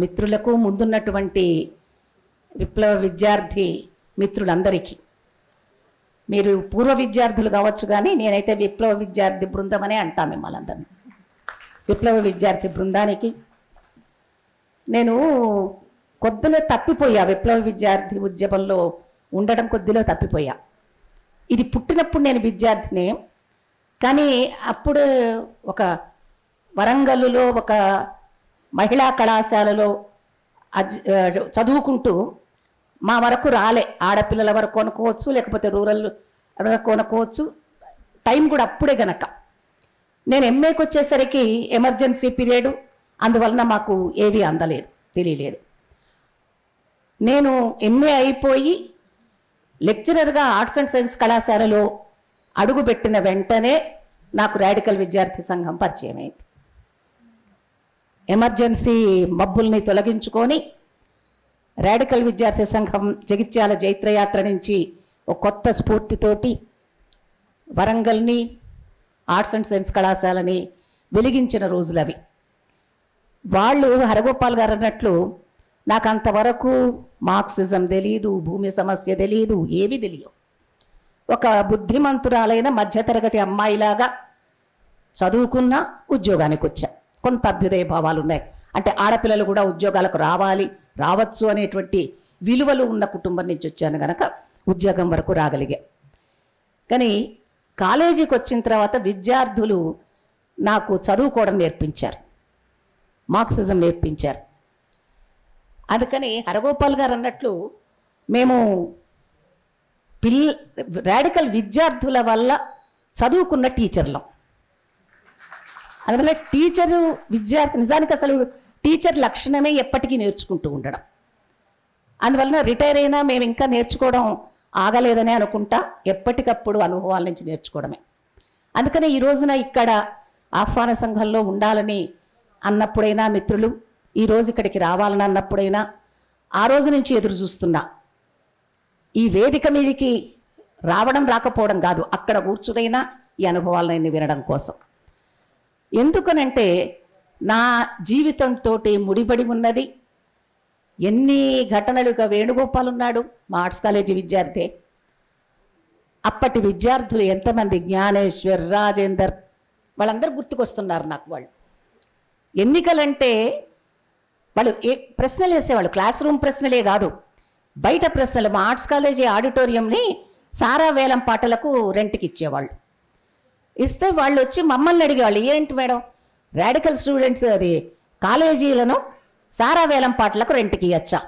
మిత్రులకు ముందున్నటువంటి విప్లవ విద్యార్థి మిత్రులందరికీ, మీరు పూర్వ విద్యార్థులు కావచ్చు కానీ నేనైతే విప్లవ విద్యార్థి బృందం అనే అంటాను మిమ్మల్ని అందరినీ. విప్లవ విద్యార్థి బృందానికి నేను కొద్దిలో తప్పిపోయా, విప్లవ విద్యార్థి ఉద్యమంలో ఉండడం కొద్దిలో తప్పిపోయా. ఇది పుట్టినప్పుడు నేను విద్యార్థినే, కానీ అప్పుడు ఒక వరంగల్లో ఒక మహిళా కళాశాలలో చదువుకుంటూ మా వరకు రాలే. ఆడపిల్లల వరకు కొనుక్కోవచ్చు, లేకపోతే రూరల్ కొనుక్కోవచ్చు. టైం కూడా అప్పుడే గనక. నేను ఎంఏకి వచ్చేసరికి ఎమర్జెన్సీ పీరియడ్, అందువలన మాకు ఏవి అందలేదు, తెలియలేదు. నేను ఎంఏ అయిపోయి లెక్చరర్గా ఆర్ట్స్ అండ్ సైన్స్ కళాశాలలో అడుగుపెట్టిన వెంటనే నాకు రాడికల్ విద్యార్థి సంఘం పరిచయం అయింది. ఎమర్జెన్సీ మబ్బుల్ని తొలగించుకొని రాడికల్ విద్యార్థి సంఘం జగిత్యాల జైత్రయాత్ర నుంచి ఒక కొత్త స్ఫూర్తితోటి వరంగల్ని, ఆర్ట్స్ అండ్ సైన్స్ కళాశాలని వెలిగించిన రోజులు అవి. వాళ్ళు హరగోపాల్ గారు అన్నట్లు నాకు అంతవరకు మార్క్సిజం తెలియదు, భూమి సమస్య తెలియదు, ఏవి తెలియదు. ఒక బుద్ధిమంతురాలైన మధ్యతరగతి అమ్మాయిలాగా చదువుకున్న ఉద్యోగానికి వచ్చా. కొంత అభ్యుదయ భావాలు ఉన్నాయి, అంటే ఆడపిల్లలు కూడా ఉద్యోగాలకు రావచ్చు అనేటువంటి విలువలు ఉన్న కుటుంబం నుంచి వచ్చాను కనుక ఉద్యోగం వరకు రాగలిగా. కానీ కాలేజీకి వచ్చిన తర్వాత విద్యార్థులు నాకు చదువుకోవడం నేర్పించారు, మార్క్సిజం నేర్పించారు. అందుకని హరగోపాల్ గారు అన్నట్లు మేము రాడికల్ విద్యార్థుల వల్ల చదువుకున్న టీచర్లం. అందువల్ల టీచరు విద్యార్థి నిజానికి అసలు టీచర్ లక్షణమే ఎప్పటికీ నేర్చుకుంటూ ఉండడం. అందువలన రిటైర్ అయినా మేము ఇంకా నేర్చుకోవడం ఆగలేదనే అనుకుంటా, ఎప్పటికప్పుడు అనుభవాల నుంచి నేర్చుకోవడమే. అందుకని ఈ రోజున ఇక్కడ ఆహ్వాన సంఘంలో ఉండాలని అన్నప్పుడైనా మిత్రులు, ఈరోజు ఇక్కడికి రావాలని అన్నప్పుడైనా ఆ రోజు నుంచి ఎదురు చూస్తున్నా. ఈ వేదిక మీదికి రావడం రాకపోవడం కాదు, అక్కడ కూర్చునైనా ఈ అనుభవాలన్నీ వినడం కోసం. ఎందుకనంటే నా జీవితంతో ముడిపడి ఉన్నది ఎన్ని ఘటనలుగా. వేణుగోపాల్ ఉన్నాడు, మా ఆర్ట్స్ కాలేజీ విద్యార్థి. అప్పటి విద్యార్థులు ఎంతమంది, జ్ఞానేశ్వర్, రాజేందర్, వాళ్ళందరూ గుర్తుకొస్తున్నారు నాకు. వాళ్ళు ఎన్నికలంటే వాళ్ళు ప్రశ్నలు వేసేవాళ్ళు, క్లాస్ రూమ్ ప్రశ్నలే కాదు, బయట ప్రశ్నలు. మా ఆర్ట్స్ కాలేజీ ఆడిటోరియంని సారా వేలం పాటలకు రెంట్కి ఇచ్చేవాళ్ళు. ఇస్తే వాళ్ళు వచ్చి మమ్మల్ని అడిగేవాళ్ళు, ఏంటి మేడం రాడికల్ స్టూడెంట్స్ అది కాలేజీలను సారా వేలం పాటలకు రెంట్కి ఇవ్వచ్చా,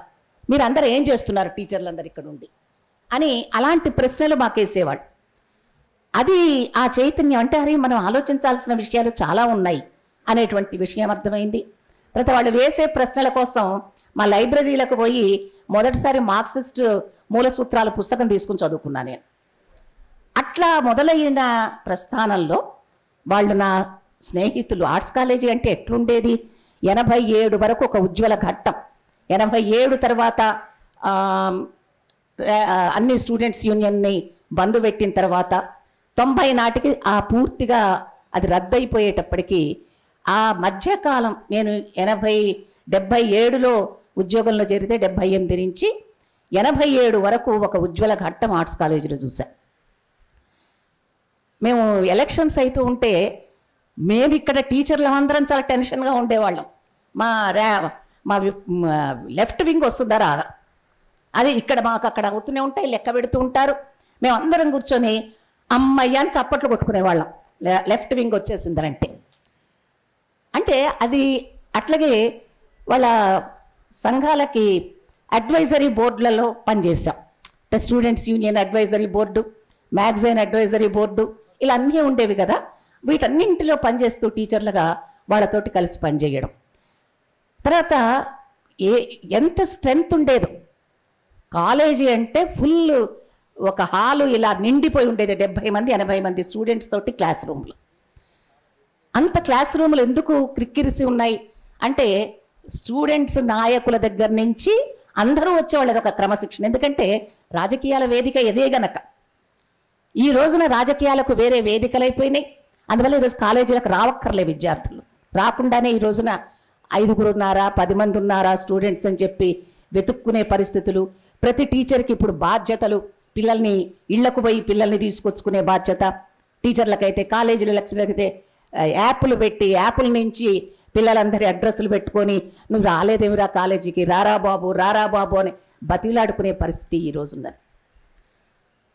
మీరు అందరూ ఏం చేస్తున్నారు టీచర్లందరూ ఇక్కడ ఉండి అని అలాంటి ప్రశ్నలు మాకేసేవాళ్ళు. అది ఆ చైతన్యం, అంటే అరే మనం ఆలోచించాల్సిన విషయాలు చాలా ఉన్నాయి అనేటువంటి విషయం అర్థమైంది. తర్వాత వాళ్ళు వేసే ప్రశ్నల కోసం మా లైబ్రరీలకు పోయి మొదటిసారి మార్క్సిస్ట్ మూల సూత్రాల పుస్తకం తీసుకుని చదువుకున్నాను నేను. అట్లా మొదలైన ప్రస్థానంలో వాళ్ళు నా స్నేహితులు. ఆర్ట్స్ కాలేజీ అంటే ఎట్లుండేది, 87 వరకు ఒక ఉజ్వల ఘట్టం. 87 తర్వాత అన్ని స్టూడెంట్స్ యూనియన్ని బంద్ పెట్టిన తర్వాత 90 నాటికి ఆ పూర్తిగా అది రద్దయిపోయేటప్పటికీ ఆ మధ్యకాలం నేను 77లో ఉద్యోగంలో చేరితే 78 నుంచి 87 వరకు ఒక ఉజ్వల ఘట్టం ఆర్ట్స్ కాలేజీలో చూసా. మేము ఎలక్షన్స్ అవుతూ ఉంటే మేము ఇక్కడ టీచర్లు అందరం చాలా టెన్షన్గా ఉండేవాళ్ళం. మా లెఫ్ట్ వింగ్ వస్తుందా రాదా, అది ఇక్కడ మాకు అక్కడ అవుతూనే ఉంటాయి, లెక్క పెడుతూ ఉంటారు. మేము అందరం కూర్చొని అమ్మయ్య అని చప్పట్లు కొట్టుకునేవాళ్ళం లెఫ్ట్ వింగ్ వచ్చేసిందనంటే. అంటే అది అట్లాగే వాళ్ళ సంఘాలకి అడ్వైజరీ బోర్డులలో పనిచేసాం. అంటే students union advisory board, magazine advisory board, ఇలా అన్నీ ఉండేవి కదా. వీటన్నింటిలో పనిచేస్తూ టీచర్లుగా వాళ్ళతోటి కలిసి పనిచేయడం. తర్వాత ఎంత స్ట్రెంగ్త్ ఉండేదో కాలేజీ అంటే, ఫుల్ ఒక హాలు ఇలా నిండిపోయి ఉండేది, 70 మంది 80 మంది స్టూడెంట్స్ తోటి క్లాస్ రూమ్లు. అంత క్లాస్ రూములు ఎందుకు క్రిక్కిరిసి ఉన్నాయి అంటే స్టూడెంట్స్ నాయకుల దగ్గర నుంచి అందరూ వచ్చేవాళ్ళు. ఒక క్రమశిక్షణ, ఎందుకంటే రాజకీయాల వేదిక ఎదే గనక. ఈ రోజున రాజకీయాలకు వేరే వేదికలు అయిపోయినాయి. అందువల్ల ఈరోజు కాలేజీలకు రావక్కర్లే విద్యార్థులు. రాకుండానే ఈ రోజున 5గురు ఉన్నారా 10 మంది ఉన్నారా స్టూడెంట్స్ అని చెప్పి వెతుక్కునే పరిస్థితులు, ప్రతి టీచర్కి ఇప్పుడు బాధ్యతలు, పిల్లల్ని ఇళ్లకు పోయి పిల్లల్ని తీసుకొచ్చుకునే బాధ్యత టీచర్లకైతే, కాలేజీల లెక్చర్లకైతే యాప్లు పెట్టి యాప్ల నుంచి పిల్లలందరి అడ్రస్లు పెట్టుకొని నువ్వు రాలేదేమిరా కాలేజీకి, రారా బాబు అని బతిలాడుకునే పరిస్థితి ఈరోజు ఉన్నది.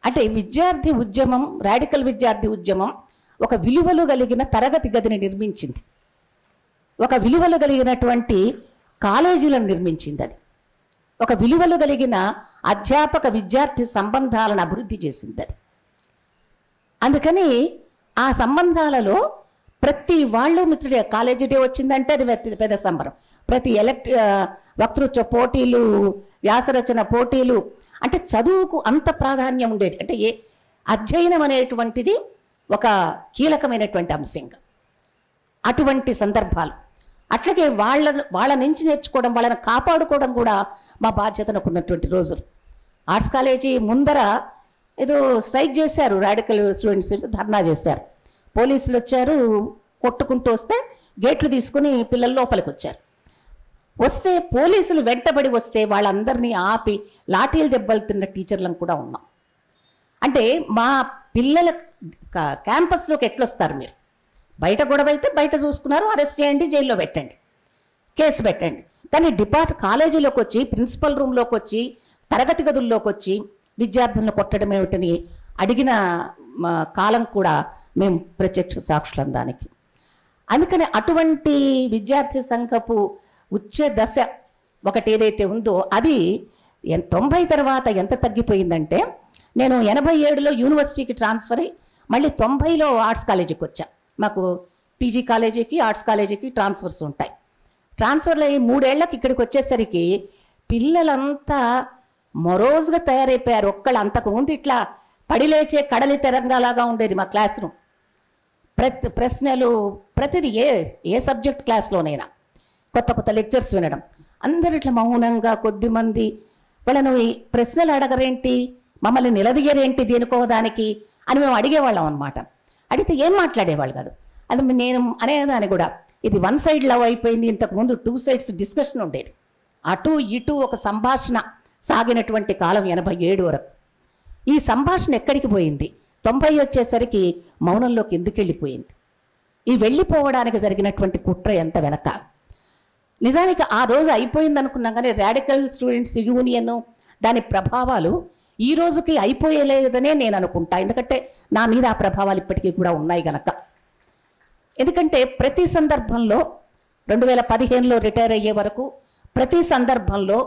అంటే విద్యార్థి ఉద్యమం, రాడికల్ విద్యార్థి ఉద్యమం ఒక విలువలు కలిగిన తరగతి గదిని నిర్మించింది, ఒక విలువలు కలిగినటువంటి కాలేజీలను నిర్మించింది, అది ఒక విలువలు కలిగిన అధ్యాపక విద్యార్థి సంబంధాలను అభివృద్ధి చేసింది అది. అందుకని ఆ సంబంధాలలో ప్రతి వాళ్ళు మిత్రుడే, కాలేజీ డే వచ్చిందంటే అది పెద్ద సంబరం. ప్రతి వక్తృత్వ పోటీలు, వ్యాసరచన పోటీలు, అంటే చదువుకు అంత ప్రాధాన్యం ఉండేది. అంటే అధ్యయనం అనేటువంటిది ఒక కీలకమైనటువంటి అంశంగా అటువంటి సందర్భాలు. అట్లాగే వాళ్ళ నుంచి నేర్చుకోవడం, వాళ్ళని కాపాడుకోవడం కూడా మా బాధ్యతకు ఉన్నటువంటి రోజులు. ఆర్ట్స్ కాలేజీ ముందర ఏదో స్ట్రైక్ చేశారు, రాడికల్ స్టూడెంట్స్ ధర్నా చేశారు. పోలీసులు వచ్చారు, కొట్టుకుంటూ వస్తే గేట్లు తీసుకుని పిల్లలు లోపలికి వచ్చారు. వస్తే పోలీసులు వెంటబడి వస్తే వాళ్ళందరినీ ఆపి లాఠీలు దెబ్బలు తిన్న టీచర్లను కూడా ఉన్నాం. అంటే మా పిల్లల క్యాంపస్లోకి ఎట్లొస్తారు మీరు? బయట గొడవ అయితే బయట చూసుకున్నారు, అరెస్ట్ చేయండి, జైల్లో పెట్టండి, కేసు పెట్టండి. కానీ కాలేజీలోకి వచ్చి, ప్రిన్సిపల్ రూమ్లోకి వచ్చి, తరగతి గదుల్లోకి వచ్చి విద్యార్థులను కొట్టడం ఏమిటని అడిగిన కాలం కూడా మేము ప్రత్యక్ష సాక్షులం దానికి. అందుకని అటువంటి విద్యార్థి సంఘపు ఉచ్చ దశ ఒకటి ఏదైతే ఉందో అది 90 తర్వాత ఎంత తగ్గిపోయిందంటే, నేను 87లో యూనివర్సిటీకి ట్రాన్స్ఫర్ అయ్యి మళ్ళీ 90లో ఆర్ట్స్ కాలేజీకి వచ్చా. మాకు పీజీ కాలేజీకి ఆర్ట్స్ కాలేజీకి ట్రాన్స్ఫర్స్ ఉంటాయి. ట్రాన్స్ఫర్లు అయ్యి 3 ఏళ్లకి ఇక్కడికి వచ్చేసరికి పిల్లలంతా మొరోజుగా తయారైపోయారు. ఒక్కళ్ళు అంతకుముందు ఇట్లా పడిలేచే కడలి తెరంగాలాగా ఉండేది మా క్లాస్ రూమ్. ప్రశ్నలు ప్రతిదీ ఏ సబ్జెక్ట్ క్లాస్లోనైనా కొత్త లెక్చర్స్ వినడం, అందరు ఇట్లా మౌనంగా, కొద్దిమంది వాళ్ళను ప్రశ్నలు అడగరేంటి, మమ్మల్ని నిలదీయరేంటి దేనికోదానికి అని మేము అడిగేవాళ్ళం అనమాట. అడిగితే ఏం మాట్లాడేవాళ్ళు కాదు. అది నేను అనేదాన్ని కూడా, ఇది 1 సైడ్ లవ్ అయిపోయింది. ఇంతకుముందు 2 సైడ్స్ డిస్కషన్ ఉండేది. అటు ఇటు ఒక సంభాషణ సాగినటువంటి కాలం 87 వరకు. ఈ సంభాషణ ఎక్కడికి పోయింది? 90 వచ్చేసరికి మౌనంలోకి ఎందుకు వెళ్ళిపోయింది? ఈ వెళ్ళిపోవడానికి జరిగినటువంటి కుట్ర ఎంత వెనక? నిజానికి ఆ రోజు అయిపోయింది అనుకున్నాం, కానీ రాడికల్ స్టూడెంట్స్ యూనియన్ దాని ప్రభావాలు ఈ రోజుకి అయిపోయలేదనే నేను అనుకుంటా. ఎందుకంటే నా మీద ఆ ప్రభావాలు ఇప్పటికీ కూడా ఉన్నాయి కనుక. ఎందుకంటే ప్రతి సందర్భంలో 2015లో రిటైర్ అయ్యే వరకు ప్రతి సందర్భంలో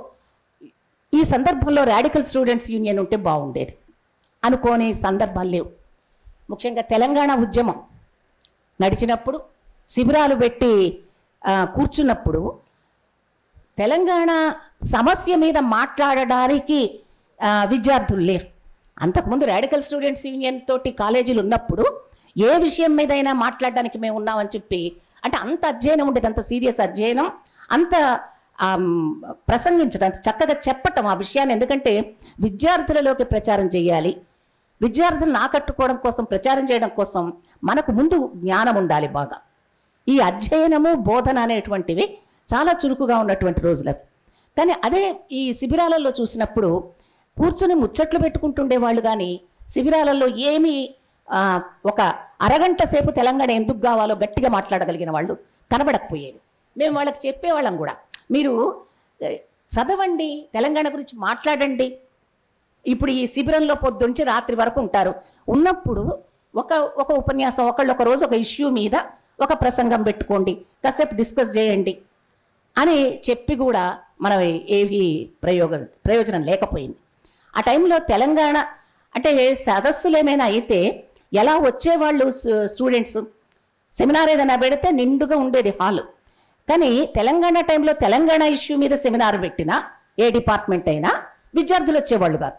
ఈ సందర్భంలో రాడికల్ స్టూడెంట్స్ యూనియన్ ఉంటే బాగుండేది అనుకోని సందర్భాలు లేవు. ముఖ్యంగా తెలంగాణ ఉద్యమం నడిచినప్పుడు, శిబిరాలు పెట్టి కూర్చున్నప్పుడు తెలంగాణ సమస్య మీద మాట్లాడడానికి విద్యార్థులు లేరు. అంతకుముందు రాడికల్ స్టూడెంట్స్ యూనియన్ తోటి కాలేజీలు ఉన్నప్పుడు ఏ విషయం మీదైనా మాట్లాడడానికి మేము ఉన్నామని చెప్పి, అంటే అంత అధ్యయనం ఉండేది, అంత సీరియస్ అధ్యయనం, అంత ప్రసంగించడం, చక్కగా చెప్పటం ఆ విషయాన్ని. ఎందుకంటే విద్యార్థులలోకి ప్రచారం చేయాలి, విద్యార్థులను ఆకట్టుకోవడం కోసం, ప్రచారం చేయడం కోసం మనకు ముందు జ్ఞానం ఉండాలి బాగా. ఈ అధ్యయనము, బోధన అనేటువంటివి చాలా చురుకుగా ఉన్నటువంటి రోజులు. కానీ అదే ఈ శిబిరాలలో చూసినప్పుడు కూర్చొని ముచ్చట్లు పెట్టుకుంటుండేవాళ్ళు, కానీ శిబిరాలలో ఏమి ఒక అరగంట సేపు తెలంగాణ ఎందుకు కావాలో గట్టిగా మాట్లాడగలిగిన వాళ్ళు కనబడకపోయేది. మేము వాళ్ళకి చెప్పేవాళ్ళం కూడా, మీరు చదవండి, తెలంగాణ గురించి మాట్లాడండి. ఇప్పుడు ఈ శిబిరంలో పొద్దుంచి రాత్రి వరకు ఉంటారు. ఉన్నప్పుడు ఒక ఉపన్యాసం, ఒక రోజు ఒక ఇష్యూ మీద ఒక ప్రసంగం పెట్టుకోండి, కాసేపు డిస్కస్ చేయండి అని చెప్పి కూడా మనం ఏవి ప్రయోజనం లేకపోయింది. ఆ టైంలో తెలంగాణ అంటే సదస్సులు ఏమైనా అయితే ఎలా వచ్చేవాళ్ళు స్టూడెంట్స్, సెమినార్ ఏదైనా పెడితే నిండుగా ఉండేది హాలు. కానీ తెలంగాణ టైంలో తెలంగాణ ఇష్యూ మీద సెమినార్ పెట్టినా ఏ డిపార్ట్మెంట్ అయినా విద్యార్థులు వచ్చేవాళ్ళు కాదు.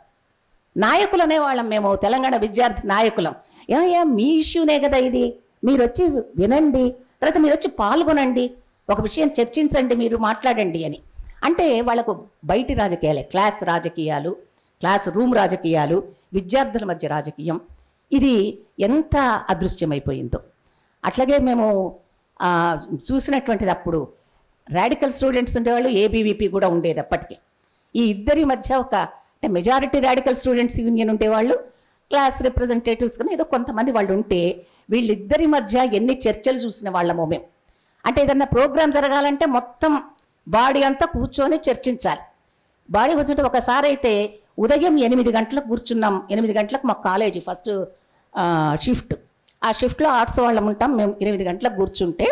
నాయకులు అనేవాళ్ళం మేము, తెలంగాణ విద్యార్థి నాయకులం. ఏమయ్యా మీ ఇష్యూనే కదా ఇది, మీరు వచ్చి వినండి, తర్వాత మీరు వచ్చి పాల్గొనండి, ఒక విషయం చర్చించండి, మీరు మాట్లాడండి అని. అంటే వాళ్ళకు బయటి రాజకీయాలే, క్లాస్ రాజకీయాలు, క్లాస్ రూమ్ రాజకీయాలు, విద్యార్థుల మధ్య రాజకీయం, ఇది ఎంత అదృశ్యమైపోయిందో. అట్లాగే మేము చూసినటువంటిది అప్పుడు రాడికల్ స్టూడెంట్స్ ఉండేవాళ్ళు, ఏబీవీపీ కూడా ఉండేది అప్పటికి. ఈ ఇద్దరి మధ్య ఒక అంటే మెజారిటీ రాడికల్ స్టూడెంట్స్ యూనియన్ ఉండేవాళ్ళు, క్లాస్ రిప్రజెంటేటివ్స్ కానీ ఏదో కొంతమంది వాళ్ళు ఉంటే వీళ్ళిద్దరి మధ్య ఎన్ని చర్చలు చూసిన వాళ్ళమో మేము. అంటే ఏదన్నా ప్రోగ్రామ్ జరగాలంటే మొత్తం బాడీ అంతా కూర్చొని చర్చించాలి. బాడీ కూర్చుంటే ఒకసారి అయితే ఉదయం 8 గంటలకు కూర్చున్నాం. 8 గంటలకు మాకు కాలేజీ ఫస్ట్ షిఫ్ట్. ఆ షిఫ్ట్లో ఆర్ట్స్ వాళ్ళం ఉంటాం. మేము 8 గంటలకు కూర్చుంటే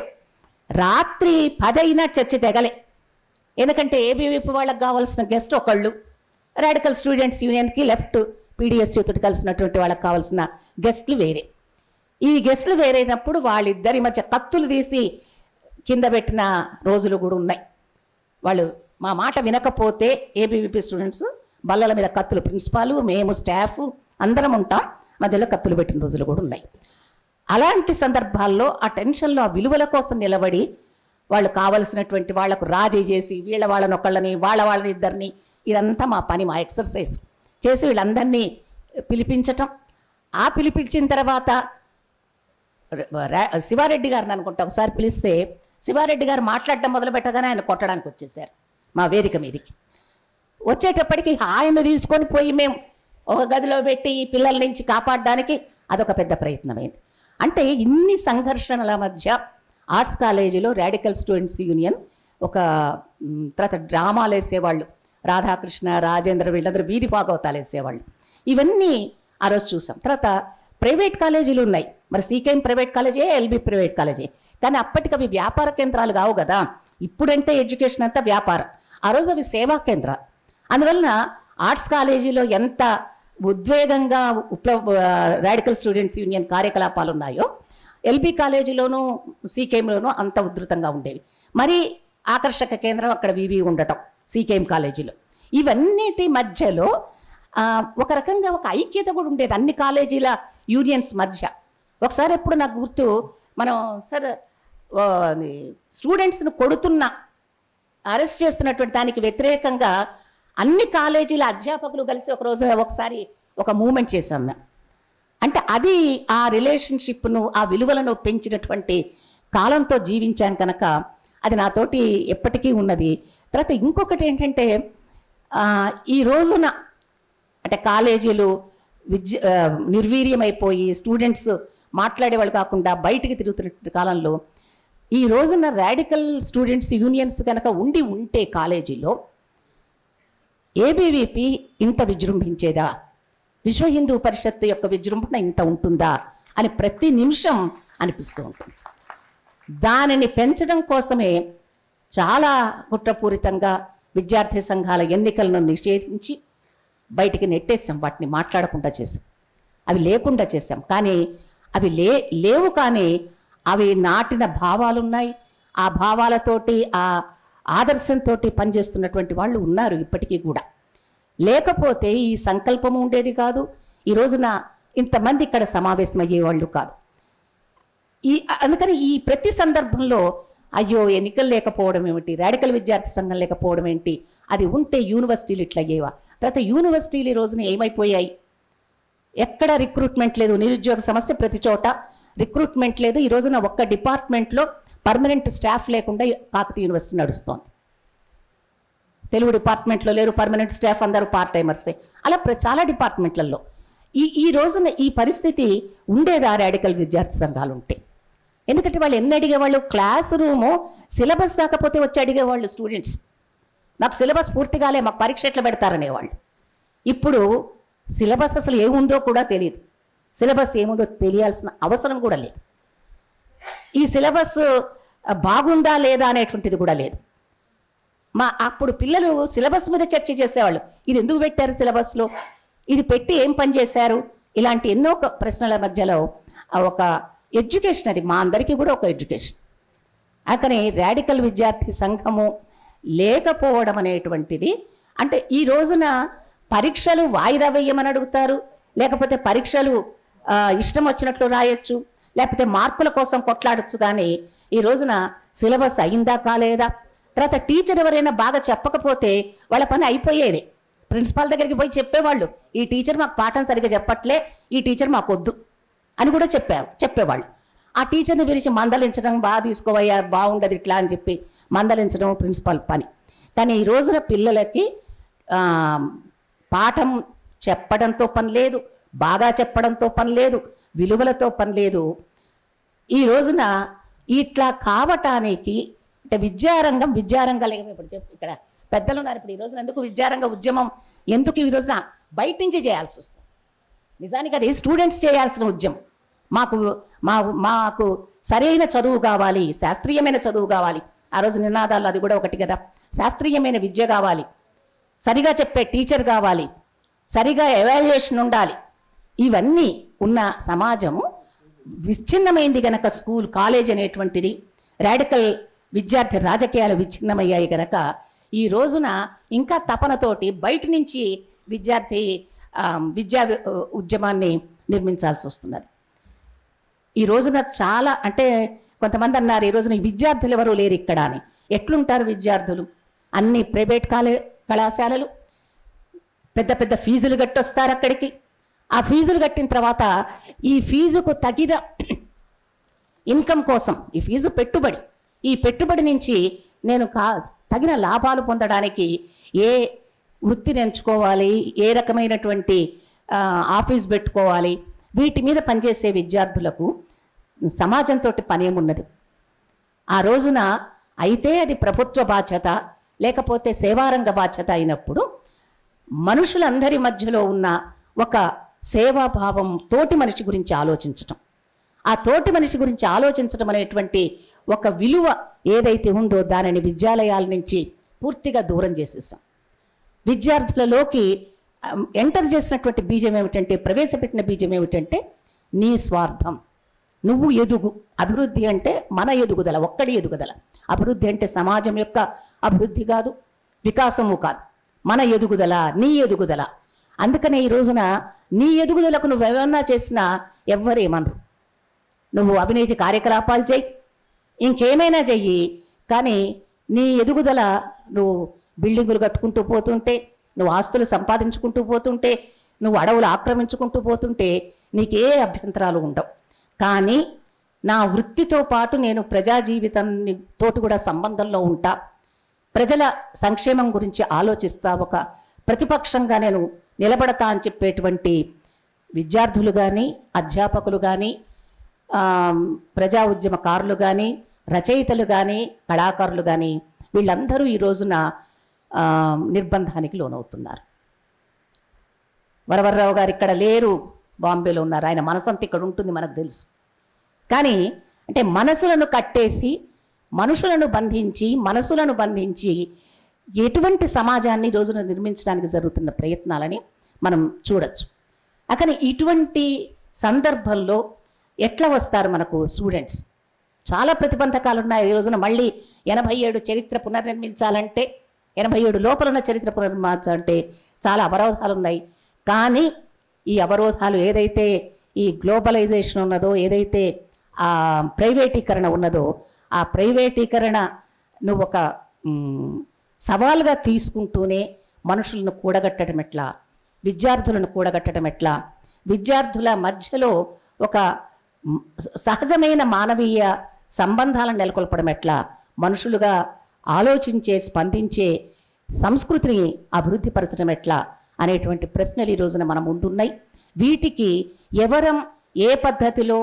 రాత్రి 10 అయినా చర్చ తెగలే. ఎందుకంటే ఏబీవీపీ వాళ్ళకి కావాల్సిన గెస్ట్ ఒకళ్ళు, రాడికల్ స్టూడెంట్స్ యూనియన్కి లెఫ్ట్ పీడిఎస్యూ తోటి కలిసినటువంటి వాళ్ళకి కావాల్సిన గెస్ట్లు వేరే. ఈ గెస్ట్లు వేరైనప్పుడు వాళ్ళిద్దరి మధ్య కత్తులు తీసి కింద పెట్టిన రోజులు కూడా ఉన్నాయి. వాళ్ళు మా మాట వినకపోతే ఏబీవీపీ స్టూడెంట్స్ బల్లల మీద కత్తులు, ప్రిన్సిపాల్ మేము స్టాఫ్ అందరం ఉంటాం, మధ్యలో కత్తులు పెట్టిన రోజులు కూడా ఉన్నాయి. అలాంటి సందర్భాల్లో ఆ టెన్షన్లో ఆ విలువల కోసం నిలబడి వాళ్ళు కావలసినటువంటి వాళ్లకు రాజీ చేసి వాళ్ళని ఒకళ్ళని వాళ్ళని ఇద్దరిని, ఇదంతా మా పని, మా ఎక్సర్సైజ్ చేసి వీళ్ళందరినీ పిలిపించటం. ఆ పిలిపించిన తర్వాత శివారెడ్డి గారిని అనుకుంటా ఒకసారి పిలిస్తే శివారెడ్డి గారు మాట్లాడటం మొదలు పెట్టగానే ఆయన కొట్టడానికి వచ్చేసారు మా వేదిక మీదకి. వచ్చేటప్పటికి ఆయన తీసుకొని పోయి మేము ఒక గదిలో పెట్టి ఈ పిల్లల నుంచి కాపాడడానికి అదొక పెద్ద ప్రయత్నమైంది. అంటే ఇన్ని సంఘర్షణల మధ్య ఆర్ట్స్ కాలేజీలో రాడికల్ స్టూడెంట్స్ యూనియన్ ఒక తర్వాత డ్రామాలు వేసేవాళ్ళు, రాధాకృష్ణ, రాజేంద్ర వీళ్ళందరూ వీధి భాగవతాలు వేసేవాళ్ళు. ఇవన్నీ ఆ రోజు చూసాం. తర్వాత ప్రైవేట్ కాలేజీలు ఉన్నాయి. మరి సీకేఎం ప్రైవేట్ కాలేజే, ఎల్బీ ప్రైవేట్ కాలేజే. కానీ అప్పటికి అవి వ్యాపార కేంద్రాలు కావు కదా. ఇప్పుడంటే ఎడ్యుకేషన్ అంతా వ్యాపారం, ఆ రోజు అవి సేవా కేంద్రాలు. అందువలన ఆర్ట్స్ కాలేజీలో ఎంత ఉద్వేగంగా రాడికల్ స్టూడెంట్స్ యూనియన్ కార్యకలాపాలు ఉన్నాయో ఎల్బీ కాలేజీలోనూ సీకేఎంలోనూ అంత ఉధృతంగా ఉండేవి. మరి ఆకర్షక కేంద్రం అక్కడ వివి ఉండటం సీకేఎం కాలేజీలో. ఇవన్నిటి మధ్యలో ఒక రకంగా ఒక ఐక్యత కూడా ఉండేది అన్ని కాలేజీల యూనియన్స్ మధ్య. ఒకసారి ఎప్పుడు నాకు గుర్తు, మనం సార్ స్టూడెంట్స్ను కొడుతున్న అరెస్ట్ చేస్తున్నటువంటి దానికి వ్యతిరేకంగా అన్ని కాలేజీల అధ్యాపకులు కలిసి ఒకసారి ఒక మూమెంట్ చేశాం మేము. అంటే అది ఆ రిలేషన్షిప్ను, ఆ విలువలను పెంచినటువంటి కాలంతో జీవించాం కనుక అది నాతోటి ఎప్పటికీ ఉన్నది. తర్వాత ఇంకొకటి ఏంటంటే ఈ రోజున అంటే కాలేజీలు నిర్వీర్యమైపోయి స్టూడెంట్స్ మాట్లాడేవాళ్ళు కాకుండా బయటికి తిరుగుతున్న కాలంలో ఈ రోజున రాడికల్ స్టూడెంట్స్ యూనియన్స్ కనుక ఉంటే కాలేజీలో ఏబీవీపీ ఇంత విజృంభించేదా, విశ్వ హిందూ పరిషత్తు యొక్క విజృంభణ ఇంత ఉంటుందా అని ప్రతి నిమిషం అనిపిస్తూ ఉంటుంది. దానిని పెంచడం కోసమే చాలా కుట్రపూరితంగా విద్యార్థి సంఘాల ఎన్నికలను నిషేధించి బయటికి నెట్టేసాం, వాటిని మాట్లాడకుండా చేసాం, అవి లేకుండా చేసాం. కానీ అవి లేవు కానీ అవి నాటిన భావాలు ఉన్నాయి. ఆ భావాలతోటి ఆ ఆదర్శంతో పనిచేస్తున్నటువంటి వాళ్ళు ఉన్నారు ఇప్పటికీ కూడా. లేకపోతే ఈ సంకల్పం ఉండేది కాదు, ఈ రోజున ఇంతమంది ఇక్కడ సమావేశం అయ్యేవాళ్ళు కాదు. అందుకని ఈ ప్రతి సందర్భంలో అయ్యో ఎన్నికలు లేకపోవడం ఏమిటి, రాడికల్ విద్యార్థి సంఘం లేకపోవడం ఏంటి, అది ఉంటే యూనివర్సిటీలు ఇట్లా అయ్యేవా. తర్వాత యూనివర్సిటీలు ఈ రోజున ఏమైపోయాయి, ఎక్కడ రిక్రూట్మెంట్ లేదు, నిరుద్యోగ సమస్య ప్రతి చోట, రిక్రూట్మెంట్ లేదు. ఈ రోజున ఒక్క డిపార్ట్మెంట్లో పర్మనెంట్ స్టాఫ్ లేకుండా కాకతీయ యూనివర్సిటీ నడుస్తోంది. తెలుగు డిపార్ట్మెంట్లో లేరు పర్మనెంట్ స్టాఫ్, అందరూ పార్ట్ టైమర్సే. అలా చాలా డిపార్ట్మెంట్లలో ఈ రోజున ఈ పరిస్థితి ఉండేదా రాడికల్ విద్యార్థి సంఘాలు ఉంటే. ఎందుకంటే వాళ్ళు ఎన్ని అడిగేవాళ్ళు, క్లాస్ రూము సిలబస్ కాకపోతే వచ్చి అడిగేవాళ్ళు స్టూడెంట్స్, మాకు సిలబస్ పూర్తిగాలే, మాకు పరీక్ష ఎట్లా పెడతారనేవాళ్ళు. ఇప్పుడు సిలబస్ అసలు ఏముందో కూడా తెలియదు, సిలబస్ ఏముందో తెలియాల్సిన అవసరం కూడా లేదు. ఈ సిలబస్ బాగుందా లేదా అనేటువంటిది కూడా లేదు. అప్పుడు పిల్లలు సిలబస్ మీద చర్చ చేసేవాళ్ళు, ఇది ఎందుకు పెట్టారు సిలబస్లో, ఇది పెట్టి ఏం పని చేశారు, ఇలాంటి ఎన్నో ప్రశ్నల మధ్యలో ఒక ఎడ్యుకేషన్, అది మా అందరికీ కూడా ఒక ఎడ్యుకేషన్. కానీ రాడికల్ విద్యార్థి సంఘము లేకపోవడం అనేటువంటిది, అంటే ఈ రోజున పరీక్షలు వాయిదా వేయమని అడుగుతారు, లేకపోతే పరీక్షలు ఇష్టం వచ్చినట్లు రాయొచ్చు, లేకపోతే మార్కుల కోసం కొట్లాడచ్చు. కానీ ఈ రోజున సిలబస్ అయిందా కాలేదా, తర్వాత టీచర్ ఎవరైనా బాగా చెప్పకపోతే వాళ్ళ పని అయిపోయేది, ప్రిన్సిపాల్ దగ్గరికి పోయి చెప్పేవాళ్ళు, ఈ టీచర్ మాకు పాఠం సరిగ్గా చెప్పట్లే, ఈ టీచర్ మాకు వద్దు అని కూడా చెప్పేవాళ్ళు. ఆ టీచర్ని పిలిచి మందలించడం, బాగా తీసుకోవయ్యా బాగుండదు ఇట్లా అని చెప్పి మందలించడం ప్రిన్సిపల్ పని. కానీ ఈ రోజున పిల్లలకి పాఠం చెప్పడంతో పని లేదు, బాగా చెప్పడంతో పని లేదు, విలువలతో పని లేదు. ఈ రోజున ఇట్లా కావటానికి అంటే విద్యారంగం ఇప్పుడు చెప్పు, ఇక్కడ పెద్దలు ఉన్నారు. ఇప్పుడు ఈ రోజున ఎందుకు విద్యారంగ ఉద్యమం, ఎందుకు ఈ రోజున బయట నుంచి చేయాల్సి వస్తుంది? నిజానికి అది స్టూడెంట్స్ చేయాల్సిన ఉద్యమం. మాకు సరైన చదువు కావాలి, శాస్త్రీయమైన చదువు కావాలి. ఆ రోజు నినాదాలు అది కూడా ఒకటి కదా. శాస్త్రీయమైన విద్య కావాలి, సరిగా చెప్పే టీచర్ కావాలి, సరిగా ఎవాల్యుయేషన్ ఉండాలి. ఇవన్నీ ఉన్న సమాజము విచ్ఛిన్నమైంది గనక, స్కూల్ కాలేజ్ అనేటువంటిది, రాడికల్ విద్యార్థి రాజకీయాలు విచ్ఛిన్నమయ్యాయి గనక ఈ రోజున ఇంకా తపనతోటి బయట నుంచి విద్యా ఉద్యమాన్ని నిర్మించాల్సి వస్తున్నది. ఈ రోజున చాలా అంటే కొంతమంది అన్నారు ఈ రోజున విద్యార్థులు ఎవరు లేరు ఇక్కడ అని. ఎట్లుంటారు విద్యార్థులు? అన్ని ప్రైవేట్ కళాశాలలు, పెద్ద పెద్ద ఫీజులు కట్టొస్తారు అక్కడికి. ఆ ఫీజులు కట్టిన తర్వాత ఈ ఫీజుకు తగిన ఇన్కమ్ కోసం, ఈ ఫీజు పెట్టుబడి, ఈ పెట్టుబడి నుంచి నేను తగిన లాభాలు పొందడానికి ఏ వృత్తిని ఎంచుకోవాలి, ఏ రకమైనటువంటి ఆఫీస్ పెట్టుకోవాలి, వీటి మీద పనిచేసే విద్యార్థులకు సమాజంతో పనేమున్నది? ఆ రోజున అయితే అది ప్రభుత్వ బాధ్యత లేకపోతే సేవారంగ బాధ్యత అయినప్పుడు మనుషులందరి మధ్యలో ఉన్న ఒక సేవాభావం, తోటి మనిషి గురించి ఆలోచించటం, ఆ తోటి మనిషి గురించి ఆలోచించడం అనేటువంటి ఒక విలువ ఏదైతే ఉందో దానిని విద్యాలయాల నుంచి పూర్తిగా దూరం చేసేసాం. విద్యార్థులలోకి ఎంటర్ చేసినటువంటి బీజం ఏమిటంటే, ప్రవేశపెట్టిన బీజం ఏమిటంటే నీ స్వార్థం, నువ్వు ఎదుగు. అభివృద్ధి అంటే మన ఎదుగుదల, ఒక్కడి ఎదుగుదల. అభివృద్ధి అంటే సమాజం యొక్క అభివృద్ధి కాదు, వికాసము కాదు, మన ఎదుగుదల, నీ ఎదుగుదల. అందుకనే ఈ రోజున నీ ఎదుగుదలకు నువ్వెవరన్నా చేసినా ఎవ్వరేమనరు. నువ్వు అవినీతి కార్యకలాపాలు చేయి, ఇంకేమైనా చెయ్యి, కానీ నీ ఎదుగుదల నువ్వు బిల్డింగులు కట్టుకుంటూ పోతుంటే, నువ్వు ఆస్తులు సంపాదించుకుంటూ పోతుంటే, నువ్వు అడవులు ఆక్రమించుకుంటూ పోతుంటే నీకే అభ్యంతరాలు ఉండవు. కానీ నా వృత్తితో పాటు నేను ప్రజా జీవితంతోటి కూడా సంబంధంలో ఉంటా, ప్రజల సంక్షేమం గురించి ఆలోచిస్తా, ఒక ప్రతిపక్షంగా నేను నిలబడతా అని చెప్పేటువంటి విద్యార్థులు కానీ, అధ్యాపకులు కానీ, ప్రజా ఉద్యమకారులు కానీ, రచయితలు కానీ, కళాకారులు కానీ, వీళ్ళందరూ ఈ రోజున నిర్బంధానికి లోనవుతున్నారు. వరవర్రావు గారు ఇక్కడ లేరు, బాంబేలో ఉన్నారు. ఆయన మనసంతా ఇక్కడ ఉంటుంది, మనకు తెలుసు. కానీ అంటే మనసులను కట్టేసి, మనుషులను బంధించి, మనసులను బంధించి ఎటువంటి సమాజాన్ని ఈ రోజున నిర్మించడానికి జరుగుతున్న ప్రయత్నాలని మనం చూడొచ్చు. కానీ ఇటువంటి సందర్భంలో ఎట్లా వస్తారు మనకు స్టూడెంట్స్? చాలా ప్రతిబంధకాలు ఉన్నాయి. ఈ రోజున మళ్ళీ 87 చరిత్ర పునర్నిర్మించాలంటే, 87 లోపల ఉన్న చరిత్ర పునర్నిర్మించాలంటే చాలా అవరోధాలు ఉన్నాయి. కానీ ఈ అవరోధాలు ఏదైతే ఈ గ్లోబలైజేషన్ ఉన్నదో, ఏదైతే ఆ ప్రైవేటీకరణ ఉన్నదో, ఆ ప్రైవేటీకరణ నువ్వు ఒక సవాలుగా తీసుకుంటూనే మనుషులను కూడగట్టడం ఎట్లా, విద్యార్థులను కూడగట్టడం ఎట్లా, విద్యార్థుల మధ్యలో ఒక సహజమైన మానవీయ సంబంధాలను నెలకొల్పడం ఎట్లా, మనుషులుగా ఆలోచించే, స్పందించే సంస్కృతిని అభివృద్ధి పరచడం ఎట్లా అనేటువంటి ప్రశ్నలు ఈ రోజున మన ముందున్నాయి. వీటికి ఎవరం ఏ పద్ధతిలో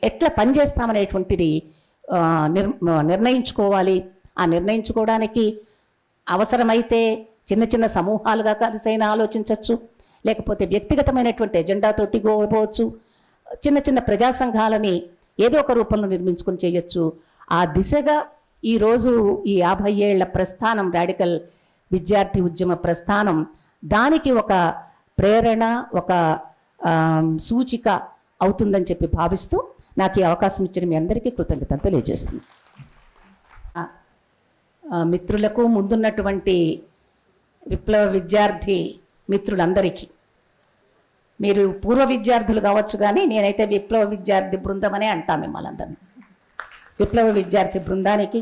ఎట్లా పనిచేస్తామనేటువంటిది నిర్ణయించుకోవాలి. ఆ నిర్ణయించుకోవడానికి అవసరమైతే చిన్న చిన్న సమూహాలుగా కలిసైనా ఆలోచించవచ్చు, లేకపోతే వ్యక్తిగతమైనటువంటి ఎజెండాతోటి పోవచ్చు, చిన్న చిన్న ప్రజా సంఘాలని ఏదో ఒక రూపంలో నిర్మించుకొని చేయొచ్చు. ఆ దిశగా ఈరోజు ఈ 50 ఏళ్ల ప్రస్థానం, రాడికల్ విద్యార్థి ఉద్యమ ప్రస్థానం, దానికి ఒక ప్రేరణ, ఒక సూచిక అవుతుందని చెప్పి భావిస్తూ నాకు ఈ అవకాశం ఇచ్చిన మీ అందరికీ కృతజ్ఞతలు తెలియజేస్తుంది. మిత్రులకు, ముందున్నటువంటి విప్లవ విద్యార్థి మిత్రులందరికీ, మీరు పూర్వ విద్యార్థులు కావచ్చు కానీ నేనైతే విప్లవ విద్యార్థి బృందం అనే అంటాను మిమ్మల్ని అందరినీ. విప్లవ విద్యార్థి బృందానికి